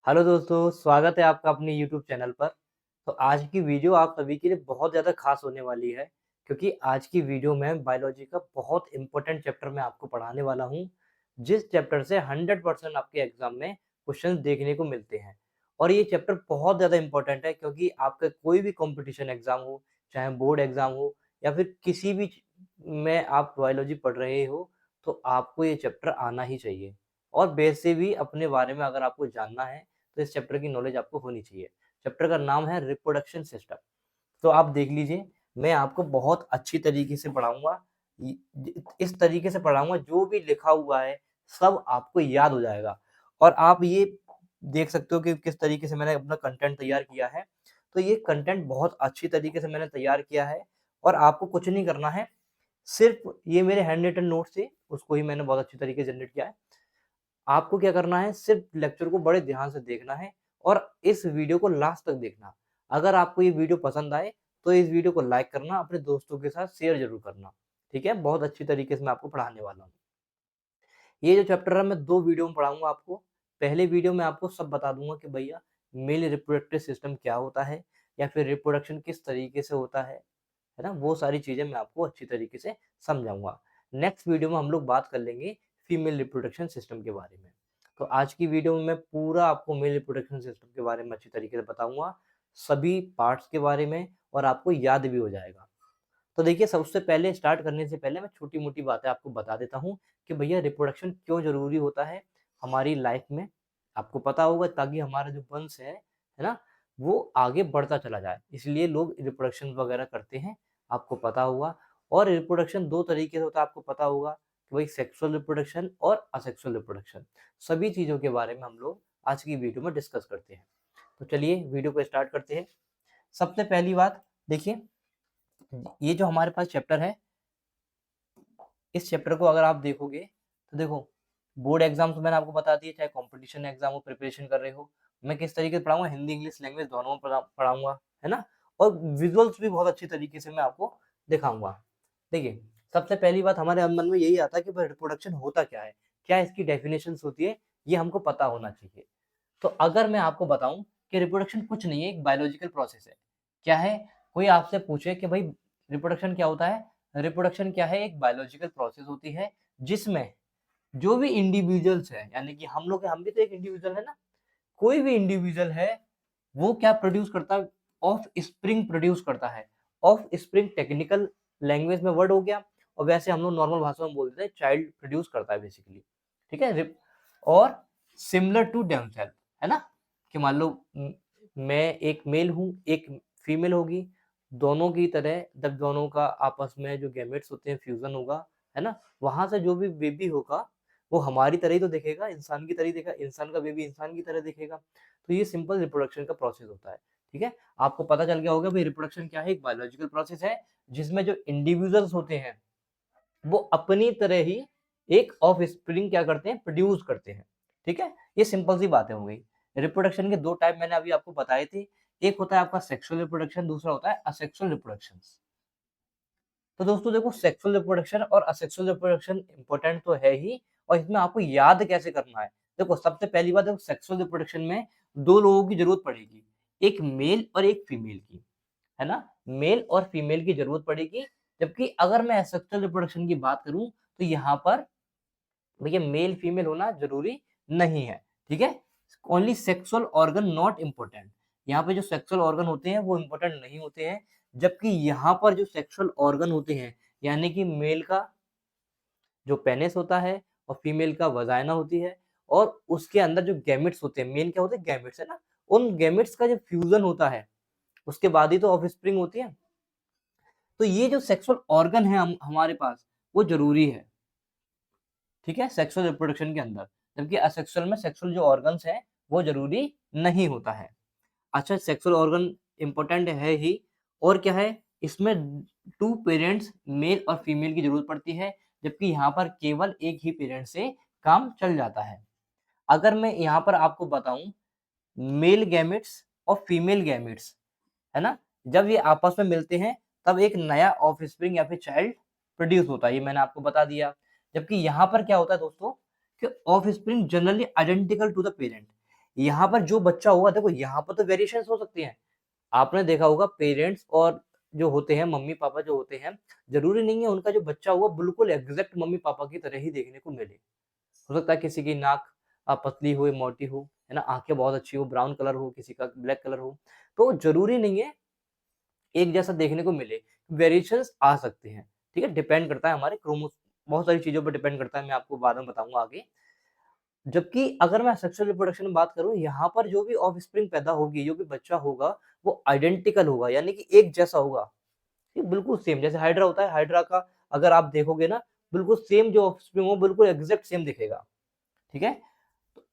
Hello दोस्तों, स्वागत है आपका अपने यूट्यूब चैनल पर। तो आज की वीडियो आप सभी के लिए बहुत ज़्यादा खास होने वाली है, क्योंकि आज की वीडियो में बायोलॉजी का बहुत इम्पोर्टेंट चैप्टर मैं आपको पढ़ाने वाला हूँ, जिस चैप्टर से 100% आपके एग्जाम में क्वेश्चन देखने को मिलते हैं। और ये चैप्टर बहुत ज़्यादा इम्पोर्टेंट है, क्योंकि आपका कोई भी कॉम्पिटिशन एग्जाम हो, चाहे बोर्ड एग्जाम हो या फिर किसी भी में आप बायोलॉजी पढ़ रहे हो, तो आपको ये चैप्टर आना ही चाहिए। और वैसे भी अपने बारे में अगर आपको जानना है, तो इस चैप्टर की नॉलेज आपको होनी चाहिए। चैप्टर का नाम है रिप्रोडक्शन सिस्टम। तो आप देख लीजिए, मैं आपको बहुत अच्छी तरीके से पढ़ाऊँगा। इस तरीके से पढ़ाऊँगा, जो भी लिखा हुआ है सब आपको याद हो जाएगा। और आप ये देख सकते हो कि किस तरीके से मैंने अपना कंटेंट तैयार किया है। तो ये कंटेंट बहुत अच्छी तरीके से मैंने तैयार किया है और आपको कुछ नहीं करना है, सिर्फ़ ये मेरे हैंड रिटन नोट्स थे, उसको ही मैंने बहुत अच्छी तरीके से जनरेट किया है। आपको क्या करना है, सिर्फ लेक्चर को बड़े ध्यान से देखना है और इस वीडियो को लास्ट तक देखना। अगर आपको ये वीडियो पसंद आए, तो इस वीडियो को लाइक करना, अपने दोस्तों के साथ शेयर ज़रूर करना। ठीक है? बहुत अच्छी तरीके से मैं आपको पढ़ाने वाला हूँ। ये जो चैप्टर है मैं 2 वीडियो में पढ़ाऊँगा आपको। पहले वीडियो में आपको सब बता दूँगा कि भैया मेल रिप्रोडक्टिव सिस्टम क्या होता है या फिर रिप्रोडक्शन किस तरीके से होता है ना? वो सारी चीज़ें मैं आपको अच्छी तरीके से समझाऊँगा। नेक्स्ट वीडियो में हम लोग बात कर लेंगे फीमेल रिप्रोडक्शन सिस्टम के बारे में। तो आज की वीडियो में मैं पूरा आपको मेल रिप्रोडक्शन सिस्टम के बारे में अच्छी तरीके से बताऊँगा, सभी पार्ट्स के बारे में, और आपको याद भी हो जाएगा। तो देखिए, सबसे पहले स्टार्ट करने से पहले मैं छोटी-मोटी बातें आपको बता देता हूँ कि भैया रिप्रोडक्शन क्यों ज़रूरी होता है हमारी लाइफ में। आपको पता होगा, ताकि हमारा जो वंश है ना? वो आगे बढ़ता चला जाए, इसलिए लोग रिप्रोडक्शन वगैरह करते हैं, आपको पता होगा। और रिप्रोडक्शन 2 तरीके से होता है, आपको पता होगा कि भाई सेक्सुअल रिप्रोडक्शन और असेक्सुअल रिप्रोडक्शन। सभी चीज़ों के बारे में हम लोग आज की वीडियो में डिस्कस करते हैं। तो चलिए वीडियो को स्टार्ट करते हैं। सबसे पहली बात देखिए, ये जो हमारे पास चैप्टर है, इस चैप्टर को अगर आप देखोगे, तो देखो, बोर्ड एग्जाम तो मैंने आपको बता दिए, चाहे कंपटीशन एग्जाम हो, प्रिपरेशन कर रहे हो, मैं किस तरीके से पढ़ाऊंगा, हिंदी इंग्लिश लैंग्वेज दोनों में पढ़ाऊंगा, है ना? और विजुअल्स भी बहुत अच्छी तरीके से मैं आपको दिखाऊंगा। देखिए, सबसे पहली बात हमारे मन में यही आता है कि रिप्रोडक्शन होता क्या है, क्या इसकी डेफिनेशन होती है, ये हमको पता होना चाहिए। तो अगर मैं आपको बताऊं कि रिप्रोडक्शन कुछ नहीं है, एक बायोलॉजिकल प्रोसेस है। क्या है? कोई आपसे पूछे कि भाई रिप्रोडक्शन क्या होता है? रिप्रोडक्शन क्या है? एक बायोलॉजिकल प्रोसेस होती है, जिसमें जो भी इंडिविजुअल्स है, यानी कि हम भी तो एक इंडिविजुअल है ना? कोई भी इंडिविजुअल है, वो क्या प्रोड्यूस करता है? ऑफ स्प्रिंग प्रोड्यूस करता है। ऑफ स्प्रिंग टेक्निकल लैंग्वेज में वर्ड हो गया, और वैसे हम लोग नॉर्मल भाषा में बोलते हैं चाइल्ड प्रोड्यूस करता है बेसिकली। ठीक है? और सिमिलर टू देमसेल्फ, है ना? कि मान लो मैं एक मेल हूँ, एक फीमेल होगी, दोनों की तरह जब दोनों का आपस में जो गैमेट्स होते हैं फ्यूजन होगा, है ना? वहां से जो भी बेबी होगा, वो हमारी तरह ही तो दिखेगा, इंसान की तरह ही दिखेगा, इंसान का बेबी इंसान की तरह दिखेगा। तो ये सिंपल रिप्रोडक्शन का प्रोसेस होता है। ठीक है? आपको पता चल गया होगा भाई रिप्रोडक्शन क्या है, एक बायोलॉजिकल प्रोसेस है, जिसमें जो इंडिविजुअल्स होते हैं, वो अपनी तरह ही एक ऑफस्प्रिंग क्या करते हैं, प्रोड्यूस करते हैं। ठीक है? ये सिंपल सी बातें हो गई। रिप्रोडक्शन के 2 टाइप मैंने अभी आपको बताए थे। एक होता है आपका सेक्सुअल रिप्रोडक्शन, दूसरा होता है असेक्सुअल रिप्रोडक्शन। तो दोस्तों देखो, सेक्सुअल रिप्रोडक्शन और असेक्सुअल रिप्रोडक्शन इंपॉर्टेंट तो है ही, और इसमें आपको याद कैसे करना है। देखो, सबसे पहली बात, देखो सेक्सुअल रिप्रोडक्शन में 2 लोगों की जरूरत पड़ेगी, एक मेल और एक फीमेल की, है ना? मेल और फीमेल की जरूरत पड़ेगी। जबकि अगर मैं एसेक्सुअल रिप्रोडक्शन की बात करूं, तो यहाँ पर भैया मेल फीमेल होना जरूरी नहीं है। ठीक है? Only sexual organ not important. यहाँ पे जो सेक्सुअल ऑर्गन होते हैं वो इम्पोर्टेंट नहीं होते हैं, जबकि यहाँ पर जो सेक्सुअल ऑर्गन होते हैं, यानी कि मेल का जो पेनिस होता है और फीमेल का वजाइना होती है, और उसके अंदर जो गैमेट्स होते हैं, मेन क्या होते हैं, गैमेट्स, है ना? उन गैमेट्स का जो फ्यूजन होता है, उसके बाद ही तो ऑफस्प्रिंग होती है। तो ये जो सेक्सुअल ऑर्गन है हमारे पास, वो जरूरी है। ठीक है? सेक्सुअल रिप्रोडक्शन के अंदर। जबकि असेक्सुअल में सेक्सुअल जो ऑर्गन्स हैं, वो ज़रूरी नहीं होता है। अच्छा, सेक्सुअल ऑर्गन इम्पोर्टेंट है ही, और क्या है, इसमें 2 पेरेंट्स मेल और फीमेल की ज़रूरत पड़ती है, जबकि यहाँ पर केवल एक ही पेरेंट से काम चल जाता है। अगर मैं यहाँ पर आपको बताऊँ, मेल गैमेट्स और फीमेल गैमेट्स, है ना? जब ये आपस में मिलते हैं, तब एक नया ऑफस्प्रिंग या फिर चाइल्ड प्रोड्यूस होता है, ये मैंने आपको बता दिया। जबकि यहाँ पर क्या होता है दोस्तों, कि offspring generally identical to the parent, यहाँ पर जो बच्चा होगा, देखो यहाँ पर तो वेरिएशंस हो सकती हैं। आपने देखा होगा पेरेंट्स और जो होते हैं मम्मी-पापा जो होते हैं, ज़रूरी नहीं है उनका जो बच्चा होगा बिल्कुल एग्ज़ैक्ट मम्मी-पापा की तरह ही देखने को मिले। हो सकता है किसी की नाक पतली हो, मोटी हो, है ना? आँखें बहुत अच्छी हो, ब्राउन कलर हो, किसी का ब्लैक कलर हो। तो ज़रूरी नहीं है एक जैसा देखने को मिले, वेरिएशंस आ सकते हैं, ठीक है? डिपेंड करता है हमारे बहुत सारी चीज़ों पे डिपेंड करता है, मैं आपको बाद में बताऊँगा आगे। जबकि अगर मैं सेक्सुअल रिप्रोडक्शन की बात करूँ, यहाँ पर जो भी ऑफस्प्रिंग पैदा होगी, जो भी बच्चा होगा, वो आइडेंटिकल होगा, यानी कि एक जैसा होगा। ये बिल्कुल सेम, जैसे हाइड्रा होता है, हाइड्रा का अगर आप देखोगे ना, बिल्कुल सेम जो ऑफस्प्रिंग हो, बिल्कुल एग्ज़ैक्ट सेम दिखेगा, ठीक है?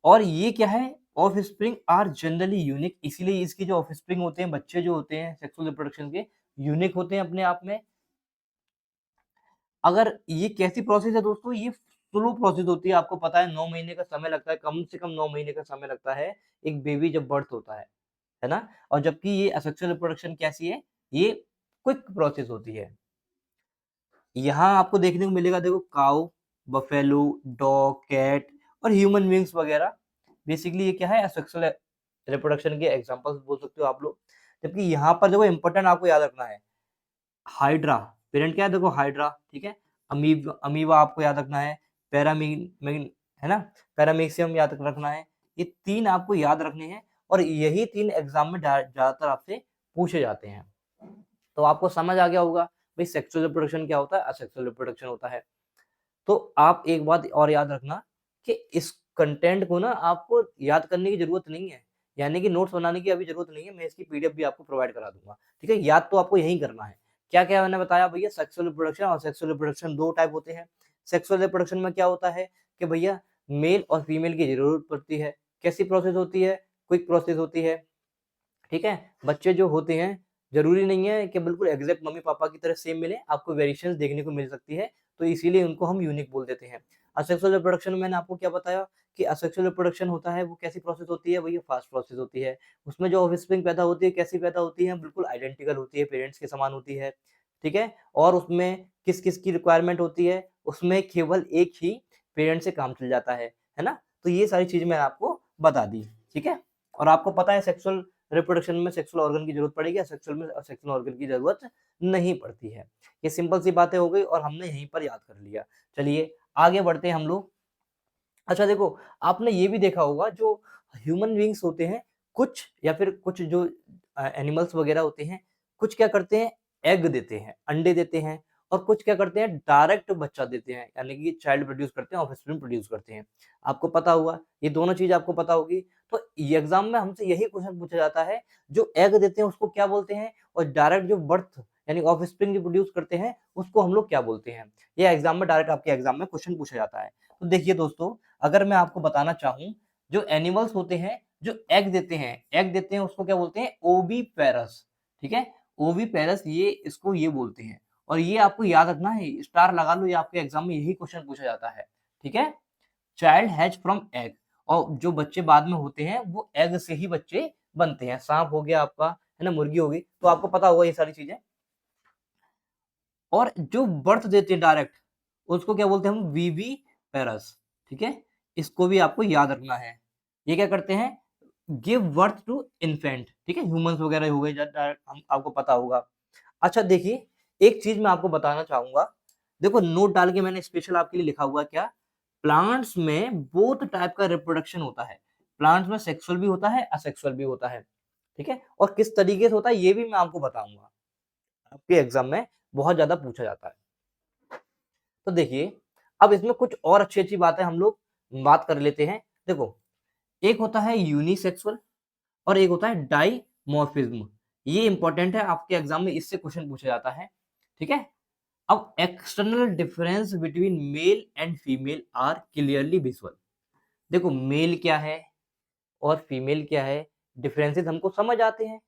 और ये क्या है, ऑफस्प्रिंग आर जनरली यूनिक, इसीलिए इसके जो ऑफस्प्रिंग होते हैं, बच्चे जो होते हैं सेक्सुअल रिप्रोडक्शन के, यूनिक होते हैं अपने आप में। अगर ये कैसी प्रोसेस है दोस्तों, ये स्लो प्रोसेस होती है, आपको पता है 9 महीने का समय लगता है, कम से कम 9 महीने का समय लगता है, एक बेबी जब बर्थ होता है ना? और जबकि ये असेक्सुअल रिप्रोडक्शन कैसी है, ये क्विक प्रोसेस होती है। यहाँ आपको देखने को मिलेगा, देखो काऊ, बफेलो, डॉग, कैट और ह्यूमन बीइंग्स वगैरह, बेसिकली ये क्या है, असेक्सुअल रिप्रोडक्शन के एग्जांपल्स बोल सकते हो आप लोग। जबकि यहाँ पर देखो इम्पोर्टेंट आपको याद रखना है, हाइड्रा, पेरेंट क्या है, देखो हाइड्रा, ठीक है? अमीबा आपको याद रखना है, पैरामीन मेन है ना? पैरामीशियम याद रखना है। ये 3 आपको याद रखने हैं और यही 3 एग्ज़ाम में ज़्यादातर आपसे पूछे जाते हैं। तो आपको समझ आ गया होगा, भई सेक्सुअल रिप्रोडक्शन क्या होता है, असेक्सुअल रिप्रोडक्शन होता है। तो आप एक बात और याद रखना कि इस कंटेंट को ना आपको याद करने की ज़रूरत नहीं है, यानी कि नोट्स बनाने की अभी ज़रूरत नहीं है, मैं इसकी पीडीएफ भी आपको प्रोवाइड करा दूँगा, ठीक है? याद तो आपको यही करना है। क्या-क्या मैंने बताया भैया, सेक्सुअल रिप्रोडक्शन और सेक्सुअल रिप्रोडक्शन 2 टाइप होते हैं। सेक्सुअल रिप्रोडक्शन में क्या होता है कि भैया मेल और फीमेल की ज़रूरत पड़ती है। कैसी प्रोसेस होती है? क्विक प्रोसेस होती है। ठीक है? बच्चे जो होते हैं, ज़रूरी नहीं है कि बिल्कुल एग्ज़ैक्ट मम्मी-पापा की तरह सेम मिले, आपको वेरिएशंस देखने को मिल सकती है, तो इसीलिए उनको हम यूनिक बोल देते हैं। असेक्सुअल रिप्रोडक्शन में मैंने आपको क्या बताया कि असेक्सुअल रिप्रोडक्शन होता है, वो कैसी प्रोसेस होती है, वही फास्ट प्रोसेस होती है। उसमें जो ऑफ़स्प्रिंग पैदा होती है, कैसी पैदा होती है, बिल्कुल आइडेंटिकल होती है, पेरेंट्स के समान होती है, ठीक है? और उसमें किस-किस की रिक्वायरमेंट होती है, उसमें केवल एक ही पेरेंट से काम चल जाता है ना? तो ये सारी चीज़ें मैंने आपको बता दी, ठीक है? और आपको पता है सेक्सुअल रिप्रोडक्शन में सेक्सुअल ऑर्गन की ज़रूरत पड़ेगी, असेक्सुअल में असेक्सुअल ऑर्गन की ज़रूरत नहीं पड़ती है। ये सिंपल सी बातें हो गई और हमने यहीं पर याद कर लिया। चलिए आगे बढ़ते हैं हम लोग। अच्छा देखो, आपने ये भी देखा होगा जो ह्यूमन बीइंग्स होते हैं, कुछ या फिर कुछ जो एनिमल्स वगैरह होते हैं, कुछ क्या करते हैं, एग देते हैं, अंडे देते हैं और कुछ क्या करते हैं, डायरेक्ट बच्चा देते हैं, यानी कि चाइल्ड प्रोड्यूस करते हैं, ऑफस्प्रिंग प्रोड्यूस करते हैं। आपको पता होगा, ये दोनों चीज़ आपको पता होगी। तो ये एग्ज़ाम में हमसे यही क्वेश्चन पूछा जाता है, जो एग देते हैं उसको क्या बोलते हैं और डायरेक्ट जो बर्थ यानी ऑफस्प्रिंग जो प्रोड्यूस करते हैं, उसको हम लोग क्या बोलते हैं? ये एग्ज़ाम में डायरेक्ट आपके एग्ज़ाम में क्वेश्चन पूछा जाता है। तो देखिए दोस्तों, अगर मैं आपको बताना चाहूँ, जो एनिमल्स होते हैं, जो एग देते हैं उसको क्या बोलते हैं? ओविपेरस, ठीक है? ओविपेरस ये इसको ये बोलते हैं और ये आपको याद रखना है, स्टार लगा लो, ये आपके एग्ज़ाम में यही क्वेश्चन पूछा जाता है, ठीक है? चाइल्ड हैज़ फ्रॉम एग, और जो बच्चे बाद में होते हैं, वो एग से ही बच्चे बनते हैं। साँप हो गया आपका, है ना? मुर्गी हो गई, तो आपको पता होगा ये सारी चीज़ें। और जो बर्थ देते हैं डायरेक्ट, उसको क्या बोलते हैं हम? विविपेरस, ठीक है? इसको भी आपको याद रखना है। ये क्या करते हैं? गिव बर्थ टू इन्फेंट, ठीक है? ह्यूमन्स वगैरह हो गए ज डायरेक्ट, हम आपको पता होगा। अच्छा देखिए, एक चीज़ मैं आपको बताना चाहूँगा। देखो नोट डाल के मैंने स्पेशल आपके लिए लिखा हुआ है क्या? प्लांट्स में बोथ टाइप का रिप्रोडक्शन होता है। प्लांट्स में सेक्सुअल भी होता है, असेक्सुअल भी होता है, ठीक है? और किस तरीके से होता है, ये भी मैं आपको बताऊँगा। आपके एग्ज़ाम में बहुत ज़्यादा पूछा जाता है। तो देखिए, अब इसमें कुछ और अच्छी-अच्छी बातें हम लोग बात कर लेते हैं। देखो, एक होता है यूनिसेक्सुअल और एक होता है डाइमॉर्फिज्म। ये इम्पोर्टेंट है, आपके एग्ज़ाम में इससे क्वेश्चन पूछा जाता है, ठीक है? अब external difference between male and female are clearly visual. देखो मेल क्या है और फीमेल क्या है, डिफरेंसेस हमको समझ आते हैं।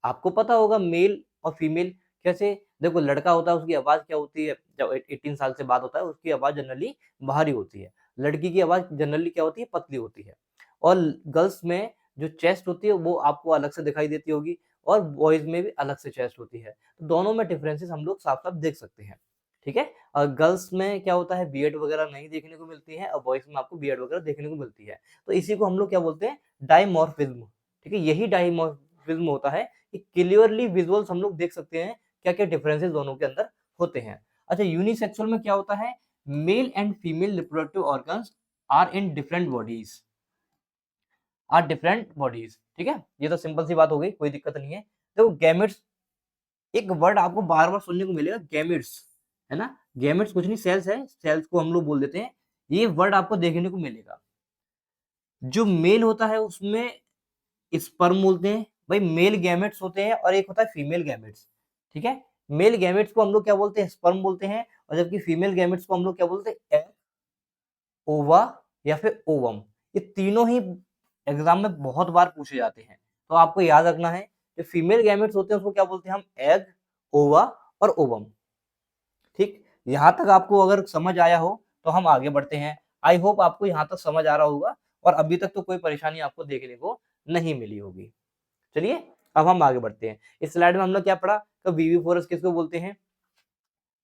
आपको पता होगा मेल और फीमेल कैसे, देखो लड़का होता है उसकी आवाज़ क्या होती है, जब 18 साल से बाद होता है उसकी आवाज़ जनरली भारी होती है। लड़की की आवाज़ जनरली क्या होती है, पतली होती है। और गर्ल्स में जो चेस्ट होती है वो आपको अलग से दिखाई देती होगी और बॉयज़ में भी अलग से चेस्ट होती है। तो दोनों में डिफरेंसेस हम लोग साफ-साफ देख सकते हैं, ठीक है। और गर्ल्स में क्या होता है, बियर्ड वगैरह नहीं देखने को मिलती है और बॉयज में आपको बियर्ड वगैरह देखने को मिलती है। तो इसी को हम लोग क्या बोलते हैं, डाइमॉर्फिज्म। ठीक है, यही डाइमॉर्फिज्म होता है कि क्लियरली विजुअल्स हम लोग देख सकते हैं क्या क्या डिफरेंसेस दोनों के अंदर होते हैं। अच्छा, यूनिसेक्सुअल में क्या होता है, male and female reproductive organs are in different bodies, are different bodies. ठीक है, ये तो सिंपल सी बात हो गई, कोई दिक्कत नहीं है। देखो गैमेट्स, एक वर्ड आपको बार बार सुनने को मिलेगा, गैमेट्स, है ना। गैमेट्स कुछ नहीं, सेल्स है, सेल्स को हम लोग बोल देते हैं। ये वर्ड आपको देखने को मिलेगा। जो मेल होता है उसमें स्पर्म बोलते हैं भाई, मेल गैमेट्स होते हैं, और एक होता है फीमेल गैमेट्स। ठीक है, मेल गैमेट्स को हम लोग क्या बोलते हैं, स्पर्म बोलते हैं, और जबकि फीमेल गैमेट्स को हम लोग क्या बोलते हैं, एग, ओवा या फिर ओवम। ये तीनों ही एग्जाम में बहुत बार पूछे जाते हैं, तो आपको याद रखना है। जो फीमेल गैमेट्स होते हैं उसको क्या बोलते हैं हम, एग, ओवा और ओवम। ठीक, यहाँ तक आपको अगर समझ आया हो तो हम आगे बढ़ते हैं। आई होप आपको यहाँ तक समझ आ रहा होगा और अभी तक तो कोई परेशानी आपको देखने को नहीं मिली होगी। चलिए अब हम आगे बढ़ते हैं। इस स्लाइड में हमने क्या पढ़ा, तो वीवीफोरस किसको बोलते हैं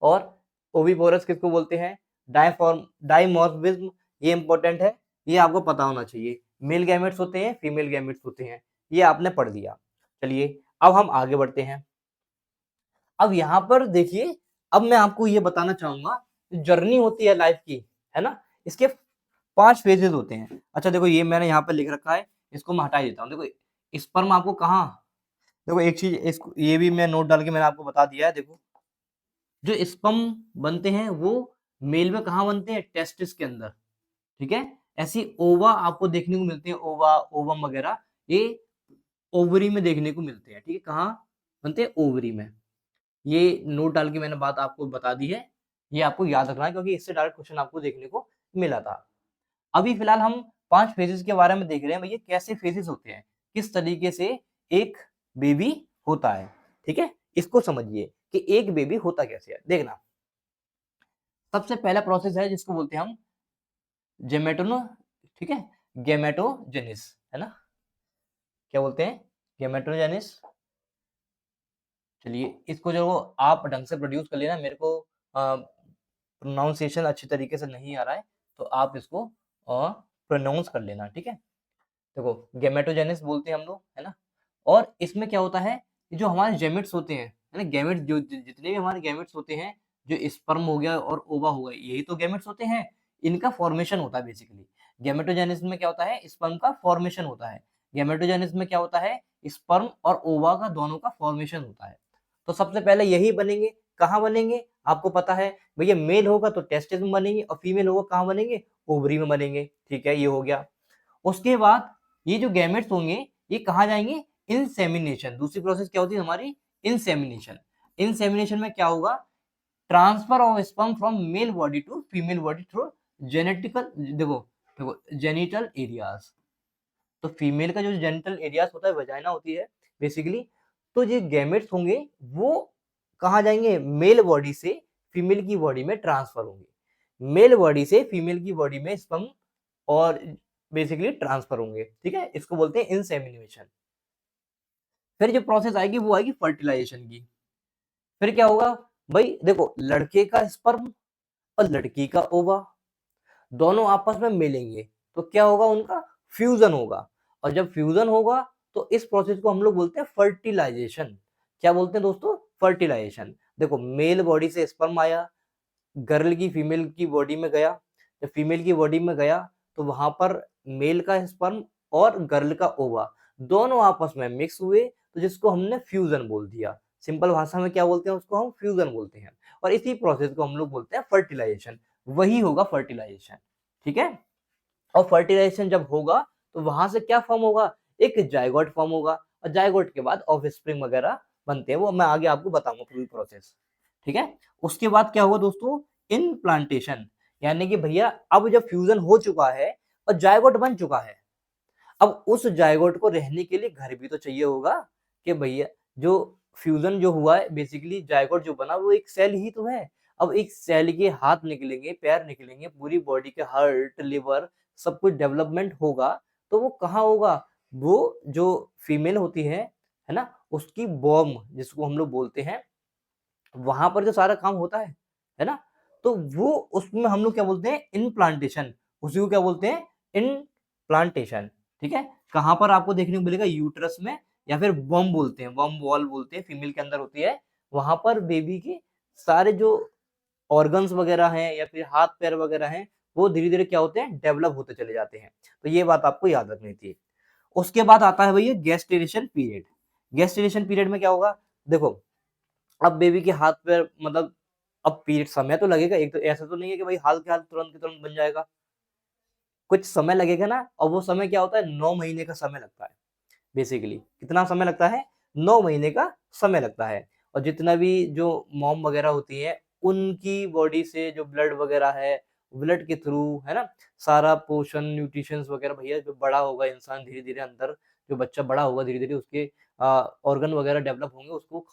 और ओविपोरस किसको बोलते हैं, डाइमॉर्फिज्म, ये इंपॉर्टेंट है, ये आपको पता होना चाहिए। मेल गैमेट्स होते हैं, फीमेल गैमेट्स होते हैं, ये आपने पढ़ दिया। चलिए अब हम आगे बढ़ते हैं। अब यहाँ पर देखिए, अब मैं आपको ये बताना चाहूंगा, जर्नी होती है लाइफ की, है ना, इसके 5 फेजेस होते हैं। अच्छा देखो, ये मैंने यहाँ पर लिख रखा है, इसको मैं हटा ही देता हूँ। देखो स्पर्म आपको कहाँ, देखो एक चीज इसको, ये भी मैं नोट डाल के मैंने आपको बता दिया है। देखो जो स्पर्म बनते हैं वो मेल में कहाँ बनते हैं, टेस्टिस के अंदर। ठीक है, ऐसी ओवा आपको देखने को मिलती है, ओवा, ओवम वगैरह, ये ओवरी में देखने को मिलते हैं। ठीक है, कहाँ बनते हैं, ओवरी में। ये नोट डाल के मैंने बात आपको बता दी है, ये आपको याद रखना है क्योंकि इससे डायरेक्ट क्वेश्चन आपको देखने को मिला था। अभी फिलहाल हम 5 फेजेस के बारे में देख रहे हैं, भैया कैसे फेजेस होते हैं, किस तरीके से एक बेबी होता है। ठीक है, इसको समझिए कि एक बेबी होता कैसे है। देखना, सबसे पहला प्रोसेस है जिसको बोलते हैं हम जेमेटोनो, ठीक है, गेमेटोजेनिस, है ना, क्या बोलते हैं, गेमेटोजेनिस। चलिए इसको जो आप ढंग से प्रोड्यूस कर लेना, मेरे को प्रोनाउंसिएशन अच्छी तरीके से नहीं आ रहा है, तो आप इसको प्रोनाउंस कर लेना। ठीक है, देखो गेमेटोजेनिस बोलते हैं हम लोग, है ना। और इसमें क्या होता है, जो हमारे गेमेट्स होते हैं, है ना, गेमेट्स जो जितने भी हमारे गेमेट्स होते हैं, जो स्पर्म हो गया और ओवा हो गया, यही तो गेमेट्स होते हैं, इनका फॉर्मेशन होता है बेसिकली। गेमेटोजेनिस में क्या होता है, स्पर्म का फॉर्मेशन होता है। गेमेटोजेनिस में क्या होता है, स्पर्म और ओवा का दोनों का फॉर्मेशन होता है। तो सबसे पहले यही बनेंगे, कहाँ बनेंगे, आपको पता है भैया, मेल होगा तो टेस्टिस में बनेंगे और फीमेल होगा कहाँ बनेंगे, ओवरी में बनेंगे। ठीक है, ये हो गया। उसके बाद ये जो गैमेट्स होंगे ये कहाँ जाएंगे, इंसेमिनेशन। दूसरी प्रोसेस क्या होती है हमारी, इंसेमिनेशन। इंसेमिनेशन में क्या होगा, transfer of sperm from male body to female body through genetical, देखो देखो जेनिटल एरियाज। तो फीमेल का जो जेनिटल एरियाज होता है, वजाइना होती है बेसिकली, तो ये गैमेट्स होंगे वो कहाँ जाएंगे, मेल बॉडी से फीमेल की बॉडी में ट्रांसफर होंगे, मेल बॉडी से फीमेल की बॉडी में स्पर्म और बेसिकली ट्रांसफर होंगे। ठीक है, इसको बोलते हैं इंसेमिनेशन। फिर जो प्रोसेस आएगी वो आएगी फर्टिलाइजेशन की। फिर क्या होगा भाई, देखो लड़के का स्पर्म और लड़की का ओवा दोनों आपस में मिलेंगे, तो क्या होगा, उनका फ्यूजन होगा। और जब फ्यूजन होगा तो इस प्रोसेस को हम लोग बोलते हैं फर्टिलाइजेशन। क्या बोलते हैं दोस्तों, फर्टिलाइजेशन। देखो मेल बॉडी से स्पर्म आया, गर्ल की फीमेल की बॉडी में गया, जब फीमेल की बॉडी में गया तो वहां पर मेल का स्पर्म और गर्ल का ओवा दोनों आपस में मिक्स हुए, तो जिसको हमने फ्यूजन बोल दिया। सिंपल भाषा में क्या बोलते हैं, उसको हम फ्यूजन बोलते हैं। और इसी प्रोसेस को हम लोग बोलते हैं फर्टिलाइजेशन, वही होगा फर्टिलाइजेशन। ठीक है, और फर्टिलाइजेशन जब होगा तो वहां से क्या फॉर्म होगा, एक जायगोट फॉर्म होगा, और जायगोट के बाद ऑफस्प्रिंग वगैरह बनते हैं, वो मैं आगे आपको बताऊंगा पूरी प्रोसेस। ठीक है, उसके बाद क्या होगा दोस्तों, इनप्लांटेशन, यानी कि भैया अब जब फ्यूजन हो चुका है और जायगोट बन चुका है, अब उस जायगोट को रहने के लिए घर भी तो चाहिए होगा, कि भैया जो फ्यूजन जो हुआ है बेसिकली, जायगोट जो बना वो एक सेल ही तो है। अब एक सेल के हाथ निकलेंगे, पैर निकलेंगे, पूरी बॉडी के हार्ट, लिवर, सब कुछ डेवलपमेंट होगा, तो वो कहाँ होगा, वो जो फीमेल होती है ना, उसकी बॉर्म जिसको हम लोग बोलते हैं, वहां पर जो सारा काम होता है है ना? तो वो उसमें हम लोग क्या बोलते हैं, इनप्लांटेशन, उसी को क्या बोलते हैं, इनप्लांटेशन, ठीक है? कहाँ पर आपको देखने को मिलेगा, यूट्रस में, या फिर वम बोलते हैं, वम वॉल बोलते हैं, फीमेल के अंदर होती है, वहां पर बेबी के सारे जो ऑर्गन्स वगैरह हैं या फिर हाथ पैर वगैरह हैं, वो धीरे धीरे क्या होते हैं, डेवलप होते चले जाते हैं। तो ये बात आपको याद रखनी थी। उसके बाद आता है भैया गेस्टेशन पीरियड। गेस्टेशन पीरियड में क्या होगा, देखो अब बेबी के हाथ पैर मतलब, अब पीरियड समय तो लगेगा, एक तो ऐसा तो नहीं है कि भाई हाल के हाल तुरंत के तुरंत बन जाएगा, कुछ समय लगेगा ना। और वो समय क्या होता है, 9 महीने का समय लगता है। बेसिकली कितना समय लगता है, 9 महीने का समय लगता है। और जितना भी जो मॉम वगैरह होती है, उनकी बॉडी से जो ब्लड वगैरह है, ब्लड के थ्रू, है ना, सारा पोषण न्यूट्रिशंस वगैरह भैया, जो बड़ा होगा इंसान धीरे धीरे अंदर, जो बच्चा बड़ा होगा धीरे धीरे, उसके ऑर्गन वगैरह डेवलप होंगे, उसको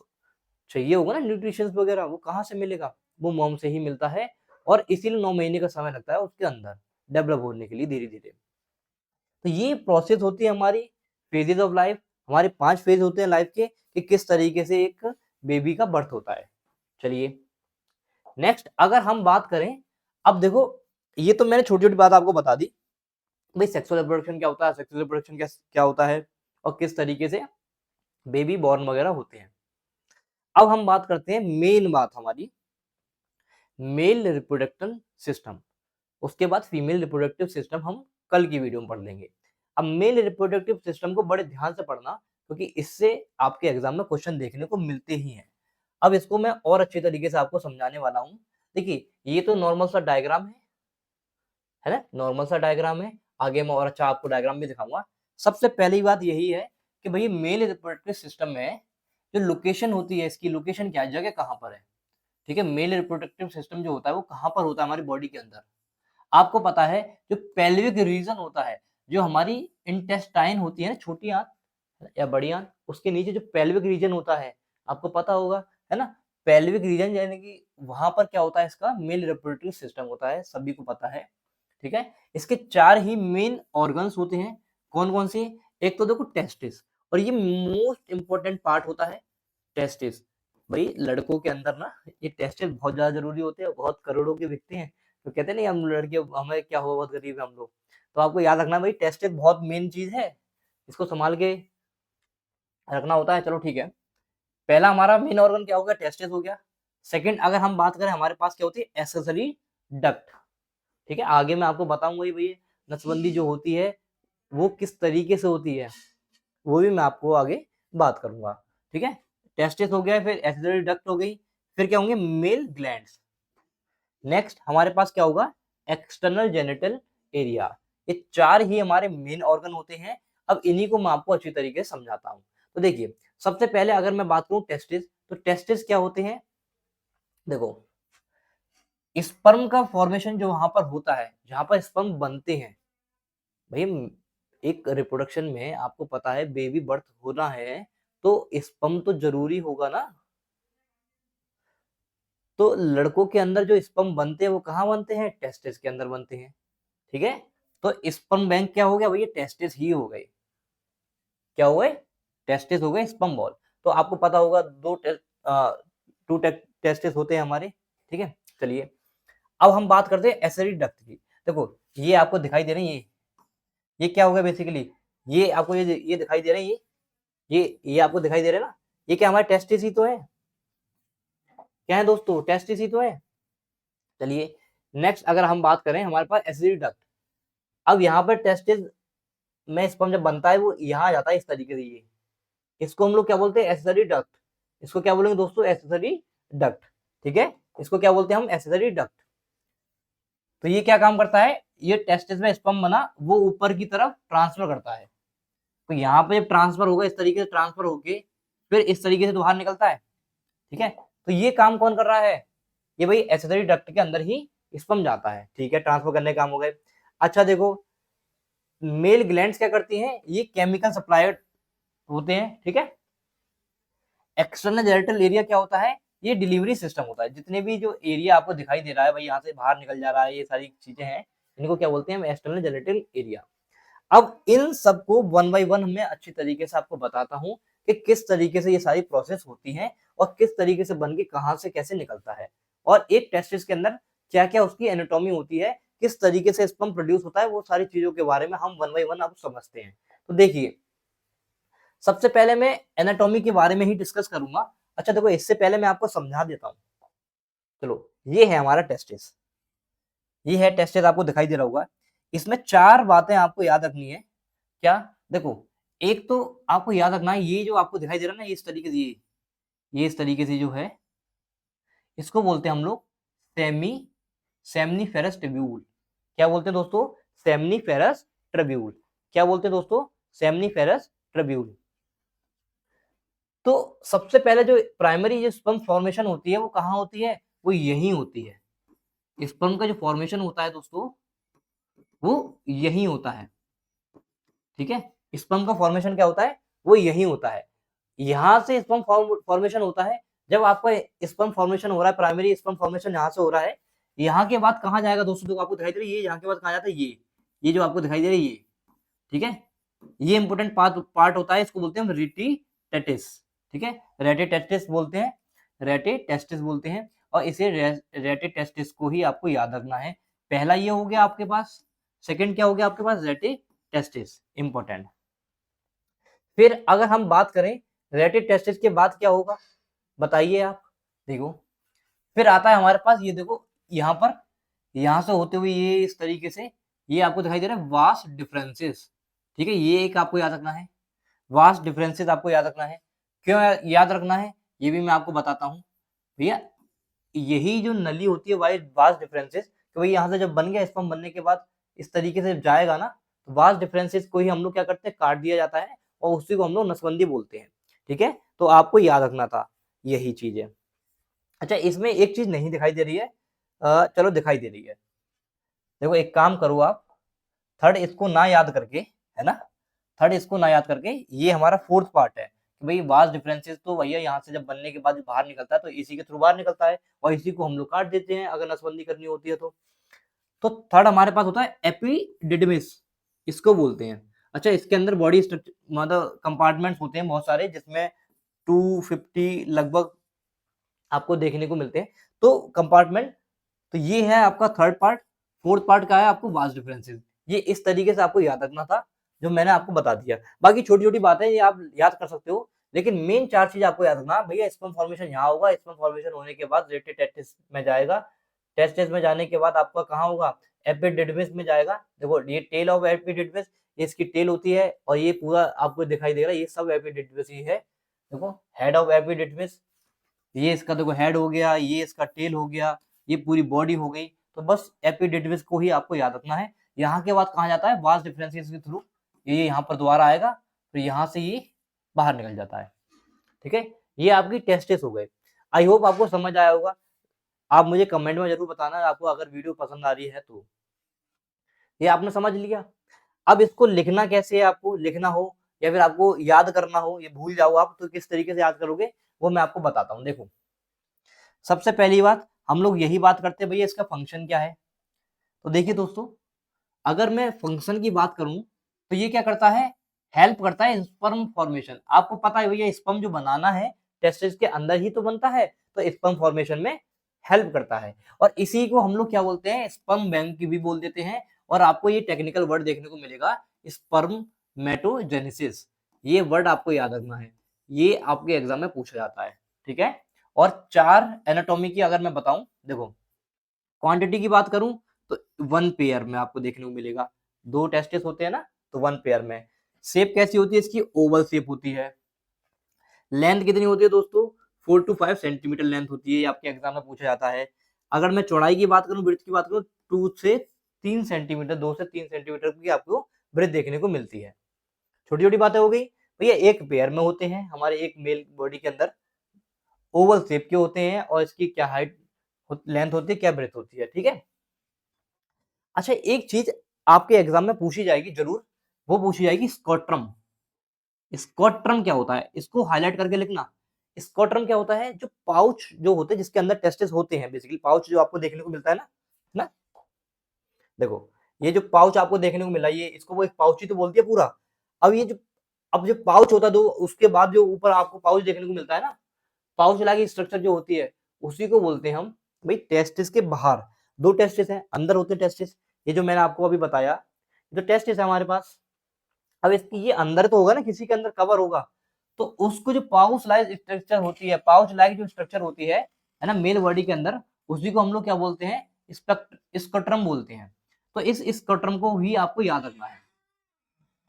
चाहिए होगा ना न्यूट्रिशंस वगैरह, वो कहाँ से मिलेगा, वो मॉम से ही मिलता है। और इसीलिए 9 महीने का समय लगता है उसके अंदर डेवलप होने के लिए धीरे धीरे। तो ये प्रोसेस होती है हमारी फेजेस ऑफ लाइफ। हमारे 5 फेज होते हैं लाइफ के, कि किस तरीके से एक बेबी का बर्थ होता है। चलिए नेक्स्ट अगर हम बात करें, अब देखो ये तो मैंने छोटी छोटी बात आपको बता दी, भाई सेक्सुअल रिप्रोडक्शन क्या होता है, सेक्सुअल रिप्रोडक्शन क्या क्या होता है, और किस तरीके से बेबी बॉर्न वगैरह होते हैं। अब हम बात करते हैं मेन बात हमारी, मेल रिप्रोडक्शन सिस्टम। उसके बाद फीमेल रिप्रोडक्टिव सिस्टम हम कल की वीडियो में पढ़ लेंगे। अब मेल रिप्रोडक्टिव सिस्टम को बड़े ध्यान से पढ़ना, क्योंकि इससे आपके एग्जाम में क्वेश्चन देखने को मिलते ही हैं। अब इसको मैं और अच्छे तरीके से आपको समझाने वाला हूँ। देखिए ये तो नॉर्मल सा डायग्राम है ना, नॉर्मल सा डायग्राम है। आगे मैं और अच्छा आपको डायग्राम भी दिखाऊंगा। सबसे पहली बात यही है कि भैया मेल रिप्रोडक्टिव सिस्टम में जो लोकेशन होती है, इसकी लोकेशन क्या है, जगह कहाँ पर है, ठीक है। मेल रिप्रोडक्टिव सिस्टम जो होता है वो कहाँ पर होता है, हमारी बॉडी के अंदर। आपको पता है जो पेल्विक रीजन होता है, जो हमारी इंटेस्टाइन होती है ना, छोटी आंत या बड़ी आंत, उसके नीचे जो पेल्विक रीजन होता है, आपको पता होगा, है ना। पेल्विक रीजन यानी कि वहां पर क्या होता है, इसका मेल रिप्रोडक्टिव सिस्टम होता है, सभी को पता है, ठीक है। इसके 4 ही मेन ऑर्गन्स होते हैं। कौन कौन से, एक तो देखो टेस्टिस, और ये मोस्ट इंपॉर्टेंट पार्ट होता है टेस्टिस। भाई लड़कों के अंदर ना ये टेस्टिस बहुत ज्यादा जरूरी होते हैं, बहुत करोड़ों के बिकते हैं। तो कहते नहीं हम लड़के, हमें क्या हुआ, बहुत गरीब है हम लोग। तो आपको याद रखना भाई, टेस्टिस बहुत मेन चीज है, इसको संभाल के रखना होता है। चलो ठीक है, पहला हमारा मेन ऑर्गन क्या हो गया, टेस्टिस हो गया। सेकंड अगर हम बात करें, हमारे पास क्या होती है, एक्सेसरी डक्ट, ठीक है। आगे मैं आपको बताऊंगा ये भैया नसबंदी जो होती है वो किस तरीके से होती है, वो भी मैं आपको आगे बात करूंगा, ठीक है। टेस्टिस हो गया, फिर एक्सेसरी डक्ट हो गई, फिर क्या होंगे, मेल ग्लैंड्स। नेक्स्ट हमारे पास क्या होगा, एक्सटर्नल जेनिटल एरिया। ये 4 ही हमारे मेन ऑर्गन होते हैं। अब इन्हीं को मैं आपको अच्छी तरीके से समझाता हूँ। तो देखिए सबसे पहले अगर मैं बात करूं टेस्टिस, तो टेस्टिस क्या होते हैं, देखो स्पर्म का फॉर्मेशन जो वहां पर होता है, जहां पर स्पर्म बनते हैं, भाई एक रिप्रोडक्शन में आपको पता है बेबी बर्थ होना है, तो स्पर्म तो जरूरी होगा ना। तो लड़कों के अंदर जो स्पर्म बनते हैं वो कहाँ बनते हैं, टेस्टिस के अंदर बनते हैं, ठीक है। तो स्पर्म बैंक क्या हो गया भैया, टेस्टिस ही हो गए। क्या हो गए, टेस्टिस हो गए, स्पर्म बॉल। तो आपको पता होगा टू टेस्टिस होते हैं हमारे, ठीक है। चलिए अब हम बात करते हैं एसेरी डक्ट की। देखो ये आपको दिखाई दे रही है, ये क्या होगा बेसिकली, ये आपको ये दिखाई दे रहे हैं, ये आपको दिखाई दे रहे हैं ना, ये क्या हमारे टेस्टिस ही तो है, क्या है दोस्तों, टेस्टिस ही तो है। चलिए नेक्स्ट अगर हम बात करें, हमारे पास एसिडी डक्ट। अब यहाँ पर टेस्टिस में स्पर्म जब बनता है वो यहाँ आ जाता है इस तरीके से, ये इसको हम लोग क्या बोलते हैं, एसेसरी डक्ट। इसको क्या बोलेंगे दोस्तों, एसेसरी डक्ट, ठीक है। इसको क्या बोलते हैं हम, एसेसरी डक्ट। तो ये क्या काम करता है, ये टेस्टिस में स्पर्म बना वो ऊपर की तरफ ट्रांसफर करता है। तो यहाँ पे जब ट्रांसफर होगा, इस तरीके से ट्रांसफर होके फिर इस तरीके से बाहर निकलता है, ठीक है। तो ये काम कौन कर रहा है, ये भाई एसेसरी डक्ट के अंदर ही स्पर्म जाता है, ठीक है, ट्रांसफर करने का काम हो गए। अच्छा देखो मेल ग्लैंड्स क्या करती हैं, ये केमिकल सप्लायर होते हैं, ठीक है। एक्सटर्नल जेनिटल एरिया क्या होता है, ये डिलीवरी सिस्टम होता है। जितने भी जो एरिया आपको दिखाई दे रहा है भाई, यहाँ से बाहर निकल जा रहा है, ये सारी चीजें हैं, इनको क्या बोलते हैं, एक्सटर्नल जेनिटल एरिया। अब इन सबको वन बाय वन मैं अच्छी तरीके से आपको बताता हूँ कि किस तरीके से ये सारी प्रोसेस होती है और किस तरीके से बन के कहाँ से कैसे निकलता है। और एक टेस्टिस के अंदर क्या क्या उसकी एनाटॉमी होती है, किस तरीके से स्पर्म प्रोड्यूस होता है, वो सारी चीजों के बारे में हम वन बाई वन अब समझते हैं। तो देखिए, सबसे पहले मैं एनाटॉमी के बारे में ही डिस्कस करूंगा। अच्छा देखो, इससे पहले मैं आपको समझा देता हूँ। चलो, ये है हमारा टेस्टिस, ये है टेस्टिस, आपको दिखाई दे रहा होगा। इसमें 4 बातें आपको याद रखनी है। क्या? देखो, एक तो आपको याद रखना है, ये जो आपको दिखाई दे रहा है ना, ये इस तरीके से, ये इस तरीके से जो है, इसको बोलते हैं हम लोग सेमनीफेरस ट्यूब्यूल। क्या बोलते हैं दोस्तों? Seminiferous tubule. क्या बोलते हैं दोस्तों? Seminiferous tubule. तो सबसे पहले जो प्राइमरी जो स्पर्म फॉर्मेशन होती है वो कहाँ होती है? वो यहीं होती है। स्पर्म का जो फॉर्मेशन होता है दोस्तों, वो यहीं होता है। ठीक है, स्पर्म का फॉर्मेशन क्या होता है? वो यहीं होता है। यहाँ से स्पर्म फॉर्मेशन होता है। जब आपका स्पर्म फॉर्मेशन हो रहा है, प्राइमरी स्पर्म फॉर्मेशन यहाँ से हो रहा है, यहाँ के बाद कहाँ जाएगा दोस्तों? देखो, आपको दिखाई दे रही है, ये यहाँ के बाद कहाँ जाता है? ये जो आपको दिखाई दे रही है, ये, ठीक है, ये इंपोर्टेंट पार्ट होता है, इसको बोलते हैं हम रेटिटेस्टिस। ठीक है, रेटिटेस्टिस बोलते हैं, रेटिटेस्टिस बोलते हैं। और इसे रेटिटेस्टिस को ही आपको याद रखना है। पहला ये हो गया आपके पास, सेकंड क्या हो गया आपके पास? Rete testis, important. फिर अगर हम बात करें रेटिटेस्टिस के बाद क्या होगा, बताइए आप। देखो, फिर आता है हमारे पास, ये देखो, यहाँ पर, यहाँ से होते हुए ये इस तरीके से, ये आपको दिखाई दे रहा है वास्ट डिफरेंसेस। ठीक है, ये एक आपको याद रखना है, वास्ट डिफरेंसेस आपको याद रखना है। क्यों याद रखना है, ये भी मैं आपको बताता हूँ भैया। यही जो नली होती है वास्ट डिफरेंसेस, कि भाई यहाँ से जब बन गया, स्पर्म बनने के बाद इस तरीके से जाएगा ना, तो वास्ट डिफरेंसेस को ही हम लोग क्या करते हैं? काट दिया जाता है, और उसी को हम लोग नसबंदी बोलते हैं। ठीक है, तो आपको याद रखना था यही चीज है। अच्छा, इसमें एक चीज नहीं दिखाई दे रही है, चलो दिखाई दे रही है। देखो, एक काम करो आप, थर्ड इसको ना याद करके, है ना, थर्ड इसको ना याद करके, ये हमारा फोर्थ पार्ट है कि भाई वास्ट डिफरेंसेस तो भैया यहाँ से जब बनने के बाद बाहर निकलता है तो इसी के थ्रू बाहर निकलता है, और इसी को हम लोग काट देते हैं अगर नसबंदी करनी होती है तो थर्ड हमारे पास होता है एपिडिडमिस, इसको बोलते हैं। अच्छा, इसके अंदर बॉडी स्ट्रक्चर, मतलब कंपार्टमेंट्स होते हैं बहुत सारे, जिसमें 250 लगभग आपको देखने को मिलते हैं, तो कंपार्टमेंट। तो ये है आपका थर्ड पार्ट। फोर्थ पार्ट का है आपको वास्ट डिफरेंसेस। ये इस तरीके से आपको याद रखना था, जो मैंने आपको बता दिया। बाकी छोटी छोटी बातें ये आप याद कर सकते हो, लेकिन मेन 4 चीज आपको याद रखना। भैया, स्पर्म फॉर्मेशन यहाँ होगा, स्पर्म फॉर्मेशन होने के बाद रेटिटेस्टिस में जाएगा, टेस्टिस में जाने के बाद आपका कहाँ होगा? एपिडिडमिस में जाएगा। देखो, ये टेल ऑफ एपिडिडमिस, ये इसकी टेल होती है, और ये पूरा आपको दिखाई देगा, ये सब एपिडिडमिस ही है। देखो, हेड ऑफ एपिडिडमिस, ये इसका देखो हेड हो गया, ये इसका टेल हो गया, ये पूरी बॉडी हो गई। तो बस एपिडिडमिस को ही आपको याद रखना है। यहाँ के बाद कहाँ जाता है? वास्ट डिफरेंसेस के थ्रू ये यहाँ पर दोबारा आएगा, फिर यहाँ से ये बाहर निकल जाता है। ठीक है, ये आपकी टेस्टिस हो गए। आई होप आपको समझ आया होगा। आप मुझे कमेंट में जरूर बताना आपको अगर वीडियो पसंद आ रही है तो। ये आपने समझ लिया। अब इसको लिखना कैसे है, आपको लिखना हो या फिर आपको याद करना हो, ये भूल जाओ आप, तो किस तरीके से याद करोगे वो मैं आपको बताता हूँ। देखो, सबसे पहली बात हम लोग यही बात करते हैं, भैया इसका फंक्शन क्या है। तो देखिए दोस्तों, अगर मैं फंक्शन की बात करूं तो ये क्या करता है? हेल्प करता है स्पर्म फॉर्मेशन। आपको पता है भैया, स्पर्म जो बनाना है टेस्टिस के अंदर ही तो बनता है, तो स्पर्म फॉर्मेशन में हेल्प करता है। और इसी को हम लोग क्या बोलते हैं? स्पर्म बैंक भी बोल देते हैं। और आपको ये टेक्निकल वर्ड देखने को मिलेगा, स्पर्मेटोजेनेसिस। ये वर्ड आपको याद रखना है, ये आपके एग्जाम में पूछा जाता है। ठीक है, और 4 एनाटॉमी की अगर मैं बताऊं, देखो, क्वांटिटी की बात करूं तो 1 पेयर में आपको देखने को मिलेगा। 2 टेस्टिस होते हैं ना, तो 1 पेयर में। शेप कैसी होती है इसकी? ओवल शेप होती है। लेंथ कितनी होती है दोस्तों? 4 to 5 सेंटीमीटर लेंथ होती है, ये आपके एग्जाम में पूछा जाता है। अगर मैं चौड़ाई की बात करूं, ब्रेथ की बात करूं, 2 से 3 सेंटीमीटर, 2 से 3 सेंटीमीटर की आपको ब्रेथ देखने को मिलती है। छोटी छोटी बातें हो गई भैया। एक पेयर में होते हैं हमारे एक मेल बॉडी के अंदर, ओवल शेप के होते हैं, और इसकी क्या हाइट लेंथ होती है, क्या ब्रेथ होती है। ठीक है। अच्छा, एक चीज आपके एग्जाम में पूछी जाएगी जरूर, वो पूछी जाएगी स्कोट्रम। स्कोट्रम क्या होता है? इसको हाईलाइट करके लिखना। स्कोट्रम क्या होता है? जो पाउच जो होते हैं जिसके अंदर टेस्टिस होते हैं, बेसिकली पाउच जो आपको देखने को मिलता है ना, देखो, ये जो पाउच आपको देखने को मिला, ये इसको वो एक पाउच ही तो बोलती है पूरा। अब ये जो अब जो पाउच होता है, तो उसके बाद जो ऊपर आपको पाउच देखने को मिलता है ना, पाउच लाइक स्ट्रक्चर जो होती है, उसी को बोलते हैं हम भाई टेस्टिस के बाहर दो टेस्टिस हैं, अंदर होते हैं टेस्टिस, ये जो मैंने आपको अभी बताया, जो टेस्टिस है हमारे पास। अब इसकी ये अंदर तो होगा ना, किसी के अंदर कवर होगा, तो उसको जो पाउच लाइक स्ट्रक्चर होती है, पाउच लाइक जो स्ट्रक्चर होती है ना मेल बॉडी के अंदर, उसी को हम लोग क्या बोलते हैं, स्कट्रम बोलते हैं। तो इस स्कट्रम को ही आपको याद रखना है।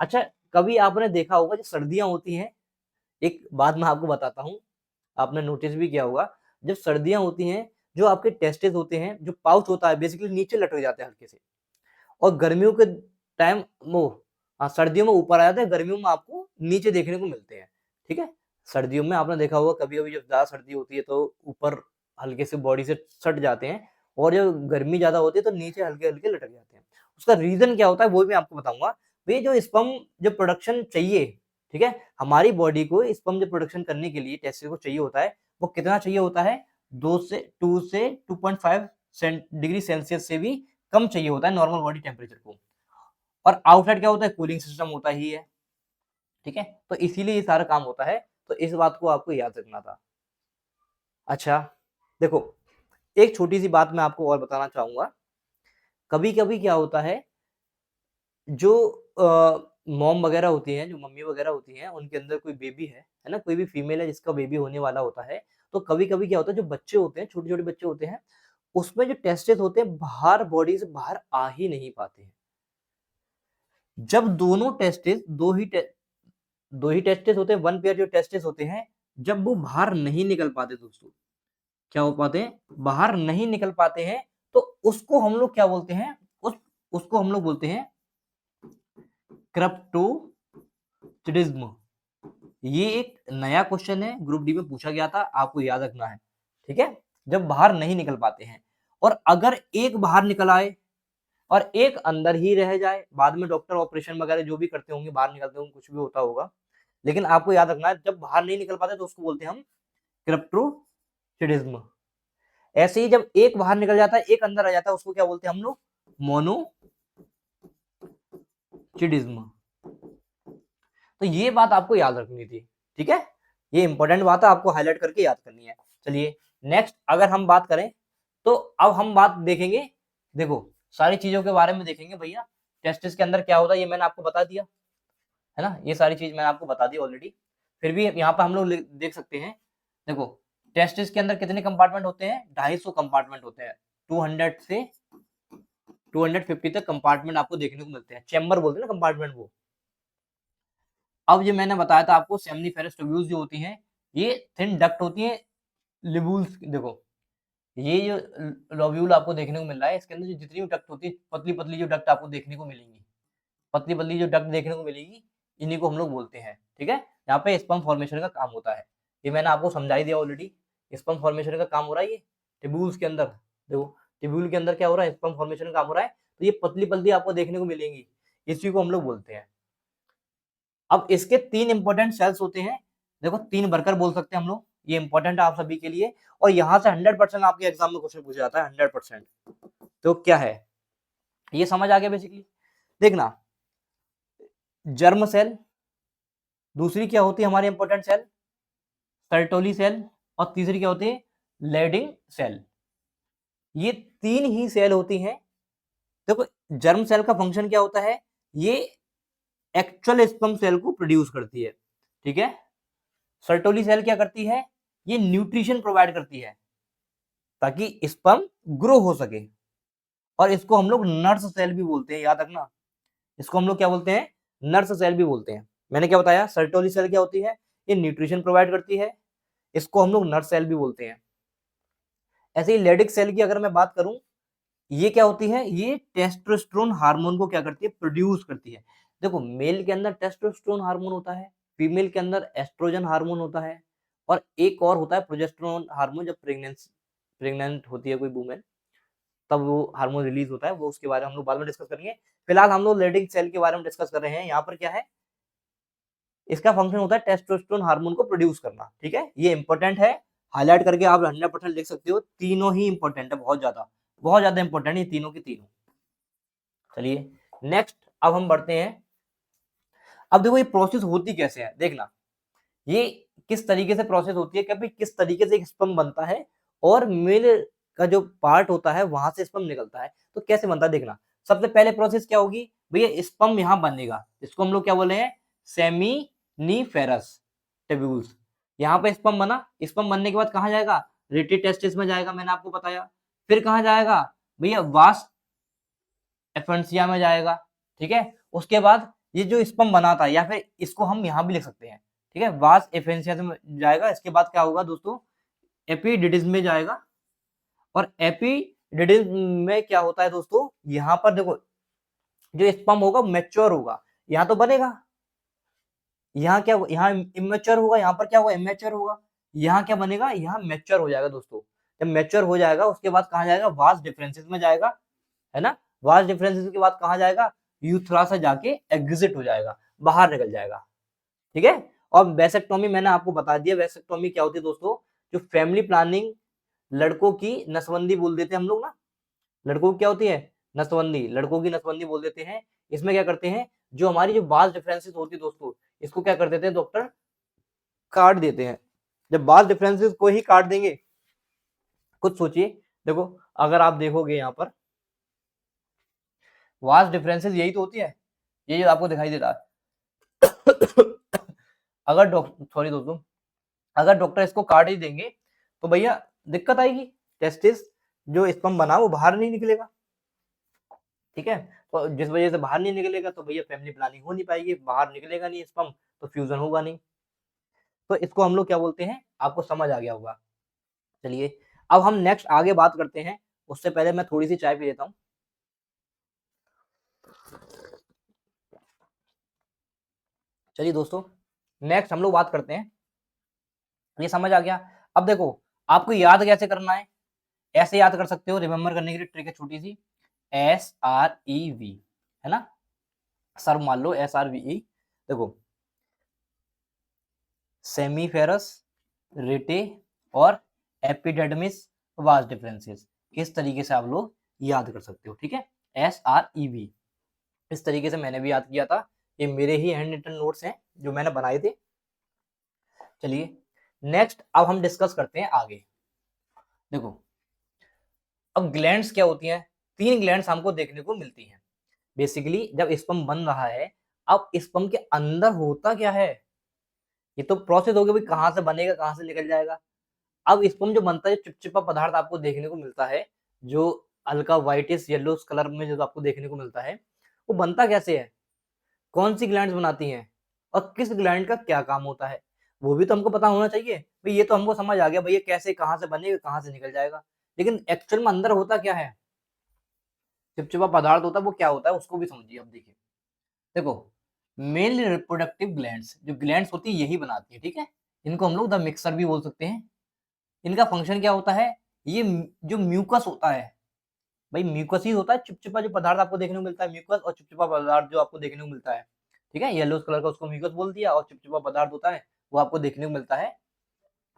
अच्छा, कभी आपने देखा होगा जो सर्दियां होती हैं, एक बात मैं आपको बताता हूँ, आपने नोटिस भी किया होगा, जब सर्दियां होती हैं, जो आपके टेस्टिस होते हैं, जो पाउच होता है बेसिकली नीचे लटक जाते हैं हल्के से, और गर्मियों के टाइम वो, हाँ सर्दियों में ऊपर आ जाते हैं, गर्मियों में आपको नीचे देखने को मिलते हैं। ठीक है, सर्दियों में आपने देखा होगा कभी कभी जब ज्यादा सर्दी होती है तो ऊपर हल्के से बॉडी से सट जाते हैं, और जब गर्मी ज्यादा होती है तो नीचे हल्के हल्के लटक जाते हैं। उसका रीजन क्या होता है वो भी मैं आपको बताऊंगा। ये जो स्पर्म जो प्रोडक्शन चाहिए, ठीक है, हमारी बॉडी को स्पर्म जो प्रोडक्शन करने के लिए टेस्टिस को चाहिए होता है, वो कितना चाहिए होता है, 2 से 2.5 डिग्री सेल्सियस से भी कम चाहिए होता है नॉर्मल बॉडी टेम्परेचर को। और आउटसाइड क्या होता है, कूलिंग सिस्टम होता ही है। ठीक है, तो इसीलिए ये सारा काम होता है, तो इस बात को आपको याद रखना था। अच्छा देखो, एक छोटी सी बात मैं आपको और बताना चाहूंगा। कभी कभी क्या होता है, जो मॉम वगैरह होती हैं, जो मम्मी वगैरह होती हैं, उनके अंदर कोई बेबी है ना, कोई भी फीमेल है जिसका बेबी होने वाला होता है, तो कभी कभी क्या होता है, जो बच्चे होते हैं, छोटे छोटे बच्चे होते हैं, उसमें जो टेस्टिस होते हैं बाहर, बॉडी से बाहर आ ही नहीं पाते हैं। जब दोनों टेस्टिस, दो ही टेस्टिस होते हैं, वन पेयर जो टेस्टिस होते हैं, जब वो बाहर नहीं निकल पाते दोस्तों, क्या हो पाते हैं, बाहर नहीं निकल पाते हैं, तो उसको हम लोग क्या बोलते हैं, उसको हम लोग बोलते हैं क्रिप्टोचिडिज्म। ये एक नया क्वेश्चन है, ग्रुप डी में पूछा गया था, आपको याद रखना है। ठीक है, जब बाहर नहीं निकल पाते हैं, और अगर एक बाहर निकल आए और एक अंदर ही रह जाए, बाद में डॉक्टर ऑपरेशन वगैरह जो भी करते होंगे, बाहर निकलते होंगे, कुछ भी होता होगा, लेकिन आपको याद रखना है, जब बाहर नहीं निकल पाते तो उसको बोलते हैं हम क्रिप्टोचिडिज्म। ऐसे ही जब एक बाहर निकल जाता है, एक अंदर आ जाता है, उसको क्या बोलते हैं हम लोग, मोनोचिडिज्म। तो ये बात आपको याद रखनी थी। ठीक है, ये इंपॉर्टेंट बात है, आपको हाईलाइट करके याद करनी है। चलिए नेक्स्ट अगर हम बात करें, तो अब हम बात देखेंगे, देखो सारी चीजों के बारे में देखेंगे भैया। टेस्टिस के अंदर क्या होता है ये मैंने आपको बता दिया है ना, ये सारी चीज मैंने आपको बता दी ऑलरेडी। फिर भी यहाँ पर हम लोग देख सकते हैं, देखो टेस्टिस के अंदर कितने कंपार्टमेंट होते हैं, 250 कंपार्टमेंट होते हैं, 200 से 250 तक कंपार्टमेंट आपको देखने को मिलते हैं, चैम्बर बोलते हैं ना कंपार्टमेंट वो। अब ये मैंने बताया था आपको, सेमनीफेरस ट्यूब्यूल्स जो होती हैं, ये थिन डक्ट होती हैं, लिबूल्स, देखो ये जो लोब्यूल आपको देखने को मिल रहा है, इसके अंदर जो जितनी भी डक्ट होती है, पतली पतली जो डक्ट आपको देखने को मिलेंगी, पतली पतली जो डक्ट देखने को मिलेगी, इन्हीं को हम लोग बोलते हैं। ठीक है, यहाँ पे स्पर्म फॉर्मेशन का काम होता है, ये मैंने आपको समझा ही दिया ऑलरेडी। स्पर्म फॉर्मेशन का काम हो रहा है ये टिब्यूल्स के अंदर, देखो टिब्यूल के अंदर क्या हो रहा है, स्पर्म फॉर्मेशन का काम हो रहा है, तो ये पतली पतली आपको देखने को मिलेंगी, इसी को हम लोग बोलते हैं। अब इसके 3 इंपॉर्टेंट सेल्स होते हैं, देखो 3 वर्कर बोल सकते हैं हम लोग, ये इंपॉर्टेंट है आप सभी के लिए, और यहाँ से 100% आपके एग्जाम में क्वेश्चन पूछा जाता है, 100%। तो क्या है, ये समझ आ गया बेसिकली। देखना, जर्म सेल, दूसरी क्या होती है हमारी इंपॉर्टेंट सेल, सर्टोली सेल, और तीसरी क्या होती है, लेडिंग सेल। ये 3 ही सेल होती हैं। देखो जर्म सेल का फंक्शन क्या होता है, ये एक्चुअल स्पर्म सेल को प्रोड्यूस करती है। ठीक है, सर्टोली सेल क्या करती है, ये न्यूट्रिशन प्रोवाइड करती है ताकि स्पर्म ग्रो हो सके, और इसको हम लोग नर्स सेल भी बोलते हैं, याद रखना, इसको हम लोग क्या बोलते हैं, नर्स सेल भी बोलते हैं। मैंने क्या बताया, सर्टोली सेल क्या होती है, ये न्यूट्रिशन प्रोवाइड करती है, इसको हम लोग नर्स सेल भी बोलते हैं। ऐसे ही लेडिक सेल की अगर मैं बात करूं, ये क्या होती है, ये टेस्टोस्टेरोन हार्मोन को क्या करती है, प्रोड्यूस करती है। देखो मेल के अंदर टेस्टोस्टेरोन हार्मोन होता है, फीमेल के अंदर एस्ट्रोजन हार्मोन होता है, और एक और होता है प्रोजेस्टेरोन हार्मोन, जब प्रेग्नेंट होती है कोई वुमेन, तब वो हार्मोन रिलीज होता है, वो उसके बारे में हम लोग बाद में डिस्कस करेंगे। फिलहाल हम लोग लेडिंग सेल के बारे में डिस्कस कर रहे हैं। यहाँ पर क्या है, इसका फंक्शन होता है टेस्टोस्टेरोन हार्मोन को प्रोड्यूस करना। ठीक है, ये इंपॉर्टेंट है, हाईलाइट करके आप 100% लिख सकते हो, तीनों ही इंपॉर्टेंट है, बहुत ज्यादा इंपॉर्टेंट है ये तीनों की तीनों। चलिए नेक्स्ट अब हम बढ़ते हैं। अब देखो ये प्रोसेस होती कैसे है, देखना ये किस तरीके से प्रोसेस होती है, कभी किस तरीके से एक स्पर्म बनता है, और मेल का जो पार्ट होता है वहां से स्पर्म निकलता है। तो कैसे बनता है देखना, सबसे पहले प्रोसेस क्या होगी भैया, स्पर्म यहाँ बनेगा, इसको हम लोग क्या बोले हैं, सेमिनिफेरस टेब्यूल्स। यहाँ पे स्पर्म बना, स्पर्म बनने के बाद कहाँ जाएगा, रेटी टेस्टिस में जाएगा, मैंने आपको बताया। फिर कहाँ जाएगा भैया, वास एफेंसिया में जाएगा, ठीक है। उसके बाद ये जो स्पर्म बना था, या फिर इसको हम यहाँ भी लिख सकते हैं, ठीक है, वास एफेंसिया में जाएगा। इसके बाद क्या होगा दोस्तों, एपिडिडिस में जाएगा। और एपिडिडिस में क्या होता है दोस्तों, यहाँ पर देखो जो स्पर्म होगा मैच्योर होगा, यहाँ तो बनेगा, यहाँ क्या, यहाँ इमेच्योर होगा, यहाँ पर क्या होगा, इमेच्योर होगा। यहाँ क्या बनेगा, यहाँ मैच्योर हो जाएगा दोस्तों। जब मैच्योर हो जाएगा उसके बाद कहाँ जाएगा, वास डिफरेंसेस में जाएगा, है ना। वास डिफरेंसेस के बाद कहाँ जाएगा, यूथ्रा से जाके एग्जिट हो जाएगा, बाहर निकल जाएगा, ठीक है। और वैसेक्टोमी मैंने आपको बता दिया, वैसेक्टोमी क्या होती है दोस्तों, जो फैमिली प्लानिंग, लड़कों की नसबंदी बोल देते हैं हम लोग ना, लड़कों की क्या होती है, नसबंदी, लड़कों की नसबंदी बोल देते हैं। इसमें क्या करते हैं, जो हमारी जो बाल डिफरेंसेस होती है दोस्तों, इसको क्या कर देते हैं डॉक्टर, काट देते हैं। जब बाल डिफरेंसेस को ही काट देंगे, खुद सोचिए, देखो अगर आप देखोगे यहाँ पर वास्ट डिफरेंसेस यही तो होती है, ये जो आपको दिखाई दे रहा है। अगर डॉक्टर, सॉरी दोस्तों, अगर डॉक्टर इसको काट ही देंगे तो भैया दिक्कत आएगी, टेस्टिस जो स्पर्म बना वो बाहर नहीं निकलेगा, ठीक है। तो जिस वजह से बाहर नहीं निकलेगा तो भैया फैमिली प्लानिंग हो नहीं पाएगी, बाहर निकलेगा नहीं स्पर्म, तो फ्यूजन होगा नहीं। तो इसको हम लोग क्या बोलते हैं, आपको समझ आ गया होगा। चलिए अब हम नेक्स्ट आगे बात करते हैं, उससे पहले मैं थोड़ी सी चाय पी लेता हूँ। चलिए दोस्तों, नेक्स्ट हम लोग बात करते हैं, ये समझ आ गया। अब देखो आपको याद कैसे करना है, ऐसे याद कर सकते हो, रिमेम्बर करने के लिए ट्रिक है छोटी सी, SREV, है ना, सर मान लो SRVE। देखो सेमीफेरस, रेटे और एपिडेडमिस, वास डिफरेंसेस, इस तरीके से आप लोग याद कर सकते हो, ठीक है। SREV इस तरीके से मैंने भी याद किया था, ये मेरे ही हैंड रिटन नोट्स हैं जो मैंने बनाए थे। चलिए नेक्स्ट अब हम डिस्कस करते हैं आगे। देखो अब ग्लैंड्स क्या होती हैं, 3 ग्लैंड्स हमको देखने को मिलती हैं। बेसिकली जब स्पर्म बन रहा है, अब स्पर्म के अंदर होता क्या है, ये तो प्रोसेस हो गया भाई, कहाँ से बनेगा कहाँ से निकल जाएगा। अब स्पर्म जो बनता है, चिपचिपा पदार्थ आपको देखने को मिलता है, जो हल्का व्हाइटिश येलो कलर में जो आपको देखने को मिलता है, वो बनता कैसे है, कौन सी ग्लैंड्स बनाती हैं, और किस ग्लैंड का क्या काम होता है, वो भी तो हमको पता होना चाहिए भाई। ये तो हमको समझ आ गया भैया कैसे कहाँ से बनेगा कहाँ से निकल जाएगा, लेकिन एक्चुअल में अंदर होता क्या है, चिपचिपा पदार्थ होता है वो क्या होता है, उसको भी समझिए। अब देखिए, देखो मेनली रिप्रोडक्टिव ग्लैंड्स, जो ग्लैंड्स होती है यही बनाती है, ठीक है। इनको हम लोग द मिक्सर भी बोल सकते हैं। इनका फंक्शन क्या होता है, ये जो म्यूकस होता है, भाई म्यूकस ही होता है, चिपचिपा जो पदार्थ आपको देखने को मिलता है, म्यूकस और चिपचिपा पदार्थ जो आपको देखने को मिलता है, ठीक है, येलो कलर का उसको म्यूकस बोल दिया, और चिपचिपा पदार्थ होता है वो आपको देखने को मिलता है।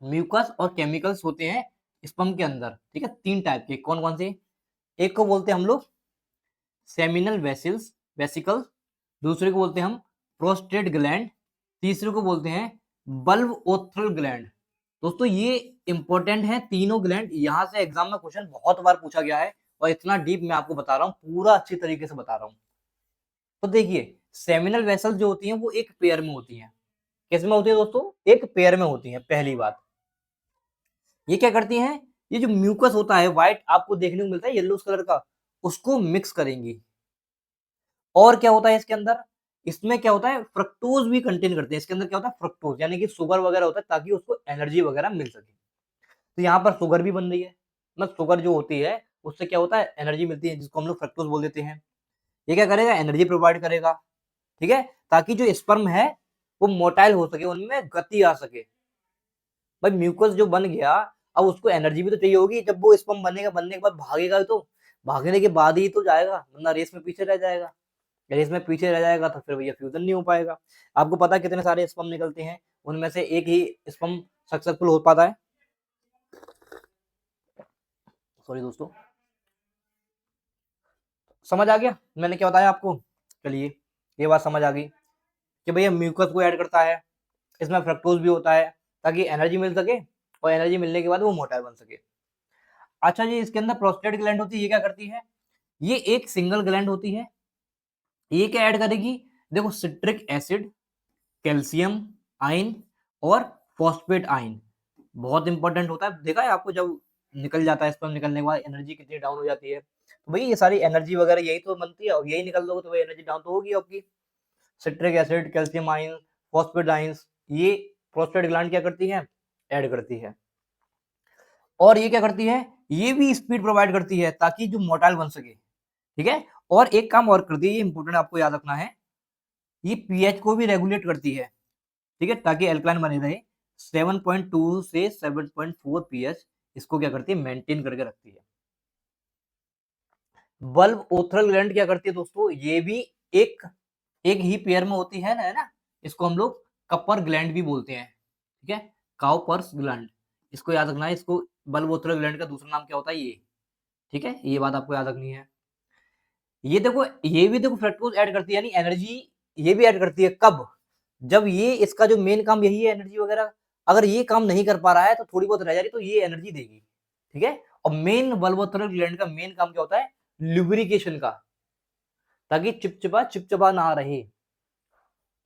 म्यूकस और केमिकल्स होते हैं स्पर्म के अंदर, ठीक है, 3 टाइप के, कौन कौन से, एक को बोलते हैं हम लोग सेमिनल वेसिल्स, वेसिकल, दूसरे को बोलते हैं हम प्रोस्टेट ग्लैंड, तीसरे को बोलते हैं बल्ब ओथ्रल ग्लैंड। दोस्तों ये इंपॉर्टेंट है तीनों ग्लैंड, यहाँ से एग्जाम में क्वेश्चन बहुत बार पूछा गया है, और इतना डीप मैं आपको बता रहा हूँ, पूरा अच्छी तरीके से बता रहा हूँ। तो देखिए सेमिनल वेसल्स जो होती हैं वो एक पेयर में होती हैं, किस में होती है दोस्तों, एक पेयर में होती हैं। पहली बात ये क्या करती हैं, ये जो म्यूकस होता है व्हाइट आपको देखने को मिलता है येलो कलर का, उसको मिक्स करेंगी। और क्या होता है इसके अंदर, इसमें क्या होता है, फ्रक्टोज भी कंटेन करते हैं, इसके अंदर क्या होता है, फ्रक्टोज यानी कि शुगर वगैरह होता है, ताकि उसको एनर्जी वगैरह मिल सके। तो यहाँ पर शुगर भी बन रही है, मतलब शुगर जो होती है उससे क्या होता है, एनर्जी मिलती है, जिसको हम लोग फ्रक्टोज बोल देते हैं। ये क्या करेगा, एनर्जी प्रोवाइड करेगा, ठीक है, ताकि जो स्पर्म है वो मोटाइल हो सके, उनमें गति आ सके। भाई म्यूकस जो बन गया, अब उसको एनर्जी भी तो चाहिए होगी, जब वो स्पर्म बनेगा, बनने के बाद भागेगा तो, भागने के बाद ही तो जाएगा, वरना रेस में पीछे रह जाएगा। रेस में पीछे रह जाएगा तो फिर भैया फ्यूजन नहीं हो पाएगा। आपको पता है कितने सारे स्पर्म निकलते हैं, उनमें से एक ही स्पर्म सक्सेसफुल हो पाता है। सॉरी दोस्तों, समझ आ गया मैंने क्या बताया आपको। चलिए ये बात समझ आ गई कि भैया म्यूकस को ऐड करता है, इसमें फ्रक्टोज भी होता है, ताकि एनर्जी मिल सके, और एनर्जी मिलने के बाद वो मोटाइल बन सके। अच्छा जी, इसके अंदर प्रोस्टेट ग्लैंड होती है, ये क्या करती है? ये एक सिंगल ग्लैंड होती है। ये क्या ऐड करेगी? देखो सिट्रिक एसिड, कैल्शियम आयन और फॉस्फेट आयन, बहुत इंपॉर्टेंट होता है। देखा है आपको जब निकल जाता है स्पर्म, निकलने के बाद एनर्जी कितनी डाउन हो जाती है। तो भाई ये सारी एनर्जी वगैरह यही तो बनती है, और यही निकल दोगे तो भाई एनर्जी डाउन तो होगी आपकी। Citric acid, calcium ion, phosphate ions, ये प्रोस्टेट ग्लैंड क्या करती है? ऐड करती है। और ये क्या करती है? ये भी स्पीड प्रोवाइड करती है ताकि जो मोटाइल बन सके, ठीक है। और एक काम और करती है, ये इंपॉर्टेंट आपको याद रखना है, ये पीएच को भी रेगुलेट करती है, ठीक है, ताकि एल्कलाइन बने रहे। 7.2 से 7.4 पीएच इसको क्या करती है? मेंटेन करके रखती है। बल्ब ओथरल ग्लैंड क्या करती है दोस्तों? ये भी एक एक ही पेयर में होती है ना, इसको हम लोग कपर ग्लैंड भी बोलते हैं, ठीक है, काउपर्स ग्लैंड। इसको याद रखना है, इसको बल्ब ओथरल ग्लैंड का दूसरा नाम क्या होता है? ये, ठीक है, ये बात आपको याद रखनी है। ये देखो, ये भी देखो फ्रक्टोज ऐड करती है, यानी एनर्जी ये भी ऐड करती है। कब? जब ये इसका जो मेन काम यही है एनर्जी वगैरह, अगर ये काम नहीं कर पा रहा है तो थोड़ी बहुत रह जा रही तो ये एनर्जी देगी, ठीक है। और मेन बल्बोथेरल ग्लैंड का मेन काम क्या होता है? लुब्रिकेशन का, ताकि चिपचिपा चिपचिपा ना रहे।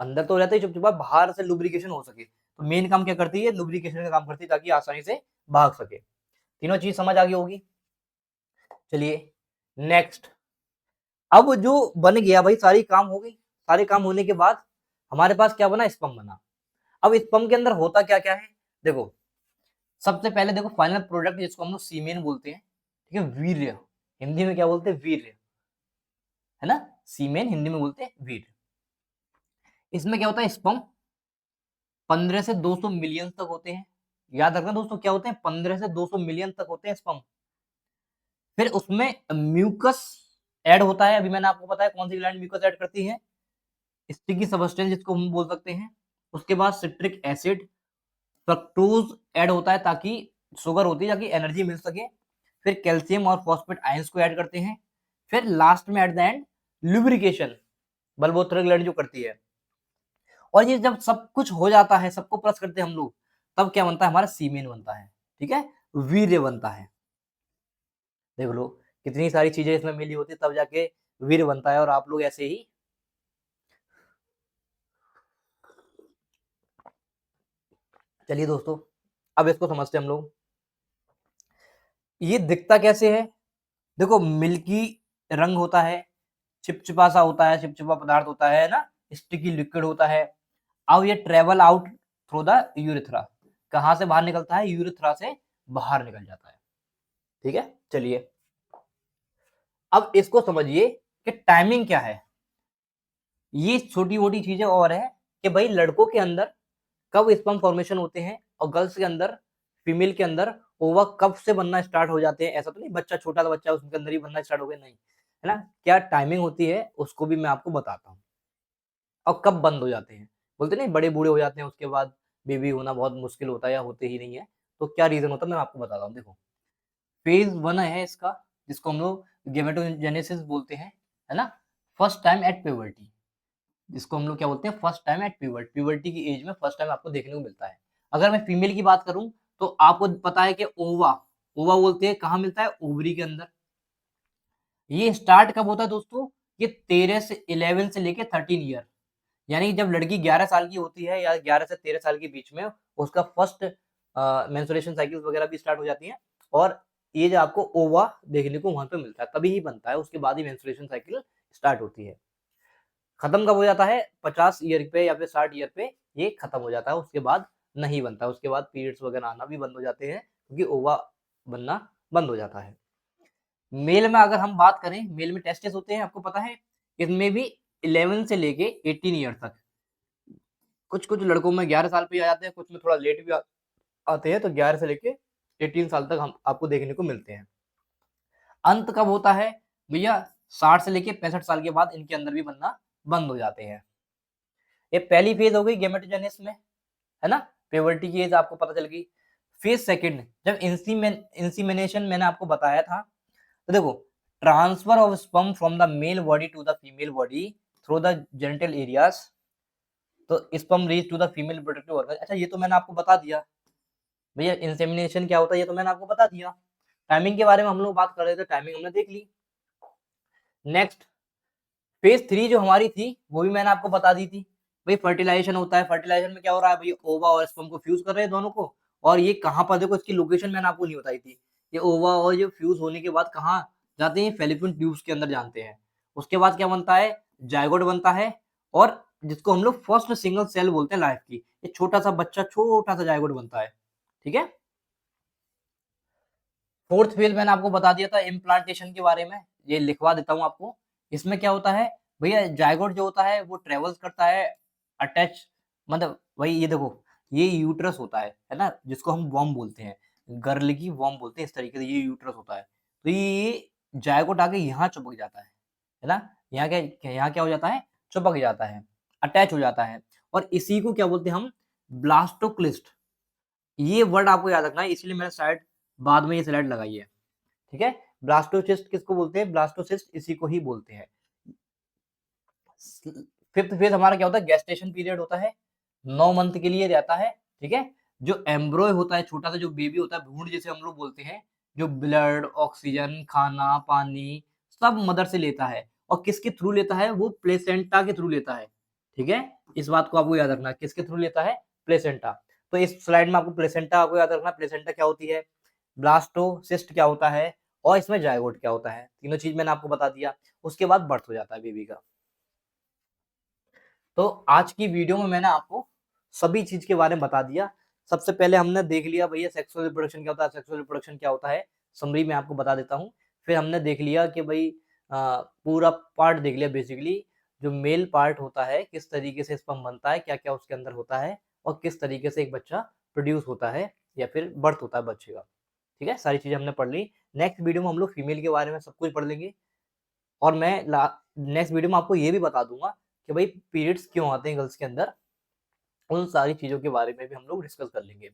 अंदर तो रहता है चिपचिपा, बाहर से लुब्रिकेशन हो सके। तो मेन काम क्या करती है? लुब्रिकेशन का काम करती है, ताकि आसानी से भाग सके। तीनों चीज समझ आ गई होगी। चलिए नेक्स्ट। अब जो बन गया भाई, सारी काम हो गई। सारे काम होने के बाद हमारे पास क्या बना? स्पर्म बना। अब स्पर्म के अंदर होता क्या क्या है? देखो, सबसे पहले देखो फाइनल प्रोडक्ट जिसको हम लोग सीमेन बोलते हैं, ठीक है, वीर्य। हिंदी में क्या बोलते हैं? वीर्य, है ना। सीमेन हिंदी में बोलते हैं वीर्य। इसमें क्या होता है? स्पर्म 15 से 200 मिलियन तक होते हैं। याद रखना दोस्तों, क्या होते हैं? 15 से 200 मिलियन तक होते हैं स्पर्म। फिर उसमें म्यूकस ऐड होता है। अभी मैंने आपको बताया कौन सी ग्लैंड म्यूकस ऐड करती है, स्टिकी सबस्टेंस जिसको हम बोल सकते हैं। उसके बाद सिट्रिक एसिड, फ्रक्टोज ऐड होता है, ताकि शुगर होती है ताकि एनर्जी मिल सके। फिर कैल्शियम और फॉस्फेट आयंस को ऐड करते हैं। फिर लास्ट में at the end lubrication bulbourethral gland जो करती है। और ये जब सब कुछ हो जाता है, सबको प्लस करते हैं हम लोग, तब क्या बनता है? हमारा सीमेन बनता है, ठीक है, वीर्य बनता है। देख लो कितनी सारी चीजें इसमें मिली होती है, तब जाके वीर्य बनता है। और आप लोग ऐसे ही, चलिए दोस्तों, अब इसको समझते हैं हम लोग। ये दिखता कैसे है? देखो मिल्की रंग होता है, चिपचिपा सा होता है, चिपचिपा पदार्थ होता है ना, स्टिकी लिक्विड होता है। अब ये travel out through the urethra, कहां से बाहर निकलता है? यूरेथ्रा से बाहर निकल जाता है, ठीक है। चलिए अब इसको समझिए कि टाइमिंग क्या है। ये छोटी मोटी चीजें और है कि भाई लड़कों के अंदर कब स्पर्म फॉर्मेशन होते हैं, और गर्ल्स के अंदर, फीमेल के अंदर ओवा कब से बनना स्टार्ट हो जाते हैं। ऐसा तो नहीं बच्चा, छोटा सा बच्चा उसके अंदर ही बनना स्टार्ट हो गया, नहीं, है ना। क्या टाइमिंग होती है उसको भी मैं आपको बताता हूँ। और कब बंद हो जाते हैं, बोलते नहीं बड़े बूढ़े हो जाते हैं, उसके बाद बेबी होना बहुत मुश्किल होता है या होते ही नहीं है। तो क्या रीजन होता है मैं आपको बताता हूँ। देखो फेज 1 है इसका, जिसको हम लोग गेमेटोजेनेसिस बोलते हैं, है ना। फर्स्ट टाइम एट प्यूबर्टी, जिसको हम लोग क्या बोलते हैं? First time at puberty, puberty की एज में फर्स्ट टाइम आपको देखने को मिलता है। अगर मैं फीमेल की बात करूं तो आपको पता है कि ओवा, ओवा बोलते हैं कहाँ मिलता है? ओवरी के अंदर। ये स्टार्ट कब होता है दोस्तों? ये 13 से 11 से लेके 13 ईयर, यानी जब लड़की 11 साल की होती है या 11 से 13 साल के बीच में, उसका फर्स्ट मेंस्ट्रुएशन साइकिल वगैरह भी स्टार्ट हो जाती है। और ये जो आपको ओवा देखने को वहां पे मिलता है, तभी ही बनता है, उसके बाद ही मेंस्ट्रुएशन साइकिल स्टार्ट होती है। खत्म कब हो जाता है? 50 ईयर पे या फिर 60 ईयर पे ये खत्म हो जाता है, उसके बाद नहीं बनता। उसके बाद पीरियड्स वगैरह आना भी बंद हो जाते हैं, क्योंकि ओवा बनना बंद हो जाता है। मेल में अगर हम बात करें, मेल में टेस्टिस होते हैं, आपको पता है, इसमें भी 11 से लेके 18 ईयर तक। कुछ कुछ लड़कों में 11 साल पे आ जाते हैं, कुछ में थोड़ा लेट भी आते हैं। तो 11 से लेके 18 साल तक हम आपको देखने को मिलते हैं। अंत कब होता है भैया? 60 से लेके 65 साल के बाद इनके अंदर भी बनना बंद हो जाते हैं। ये पहली फेज हो गई गेमेटोजेनेसिस में, है ना, प्यूबर्टी की एज आपको पता चल गई। फेज सेकंड, जब इंसीमिनेशन मैंने आपको बताया था। तो देखो, transfer of sperm from the male body to the female body through the genital areas. तो sperm reach to the female reproductive organ. अच्छा ये तो मैंने आपको बता दिया भैया, इंसेमिनेशन क्या होता है, ये तो मैंने आपको बता दिया। टाइमिंग के बारे में हम लोग बात कर रहे थे, टाइमिंग हमने देख ली। नेक्स्ट फेज 3 जो हमारी थी वो भी मैंने आपको बता दी थी। भाई फर्टिलाइजेशन होता है, फर्टिलाइजेशन में क्या हो रहा है, भाई ओवा और स्पर्म को फ्यूज कर रहे हैं दोनों को, और ये कहाँ पर, देखो इसकी लोकेशन मैंने आपको नहीं बताई थी। ये ओवा और ये फ्यूज होने के बाद कहाँ जाते हैं, फैलोपियन ट्यूब्स के अंदर जानते हैं। उसके बाद क्या बनता है, जायगोट बनता है, और जिसको हम लोग फर्स्ट सिंगल सेल बोलते हैं लाइफ की, ये छोटा सा बच्चा, छोटा सा जायगोट बनता है। ठीक है। फोर्थ फेज मैंने आपको बता दिया था इम्प्लांटेशन के बारे में, ये लिखवा देता हूँ आपको। इसमें क्या होता है भैया, जायगोट जो होता है वो ट्रेवल्स करता है अटैच, मतलब भाई ये देखो, ये यूट्रस होता है ना, जिसको हम वॉर्म बोलते हैं, गर्ल की वॉर्म बोलते हैं, इस तरीके से ये यूट्रस होता है। तो ये जायगोट आके यहाँ चिपक जाता है ना, यहाँ क्या हो जाता है, चिपक जाता है, अटैच हो जाता है, और इसी को क्या बोलते हैं हम, ब्लास्टोक्लिस्ट। ये वर्ड आपको याद रखना है, इसलिए मैंने शायद बाद में ये स्लाइड लगाई है। ठीक है। ब्लास्टोसिस्ट किसको बोलते हैं, ब्लास्टोसिस्ट इसी को ही बोलते हैं। फिफ्थ फेज हमारा क्या होता है, गेस्टेशन पीरियड होता है, 9 मंथ के लिए रहता है। ठीक है। जो एम्ब्रॉय होता है, छोटा सा जो बेबी होता है, भ्रूण जिसे हम लोग बोलते हैं, जो ब्लड, ऑक्सीजन, खाना, पानी सब मदर से लेता है, और किसके थ्रू लेता है, वो प्लेसेंटा के थ्रू लेता है। ठीक है। इस बात को आपको याद रखना, किसके थ्रू लेता है, प्लेसेंटा। तो इस स्लाइड में आपको प्लेसेंटा आपको याद रखना, प्लेसेंटा क्या होती है, ब्लास्टोसिस्ट क्या होता है, और इसमें जायगोट क्या होता है, तीनों चीज मैंने आपको बता दिया। उसके बाद बर्थ हो जाता है बेबी का। तो आज की वीडियो में मैंने आपको सभी चीज के बारे में बता दिया। सबसे पहले हमने देख लिया भैया सेक्सुअल रिप्रोडक्शन क्या होता है, सेक्सुअल रिप्रोडक्शन क्या होता है, समरी में आपको बता देता हूँ। फिर हमने देख लिया कि भाई पूरा पार्ट देख लिया बेसिकली, जो मेल पार्ट होता है, किस तरीके से स्पर्म बनता है, क्या क्या उसके अंदर होता है, और किस तरीके से एक बच्चा प्रोड्यूस होता है या फिर बर्थ होता है बच्चे का। ठीक है, सारी चीजें हमने पढ़ ली। नेक्स्ट वीडियो में हम लोग फीमेल के बारे में सब कुछ पढ़ लेंगे, और मैं नेक्स्ट वीडियो में आपको ये भी बता दूंगा कि भाई पीरियड्स क्यों आते हैं गर्ल्स के अंदर, उन सारी चीज़ों के बारे में भी हम लोग डिस्कस कर लेंगे।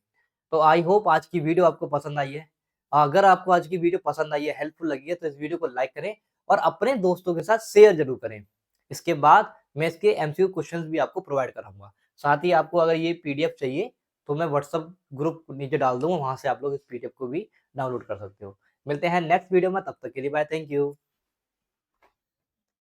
तो आई होप आज की वीडियो आपको पसंद आई है। अगर आपको आज की वीडियो पसंद आई है, हेल्पफुल लगी है, तो इस वीडियो को लाइक करें और अपने दोस्तों के साथ शेयर ज़रूर करें। इसके बाद मैं इसके एमसीक्यू क्वेश्चंस भी आपको प्रोवाइड कराऊँगा। साथ ही आपको अगर ये पीडीएफ चाहिए, तो मैं व्हाट्सएप ग्रुप नीचे डाल दूँगा, वहाँ से आप लोग इस पीडीएफ को भी डाउनलोड कर सकते हो। मिलते हैं नेक्स्ट वीडियो में, तब तक के लिए बाय, थैंक यू।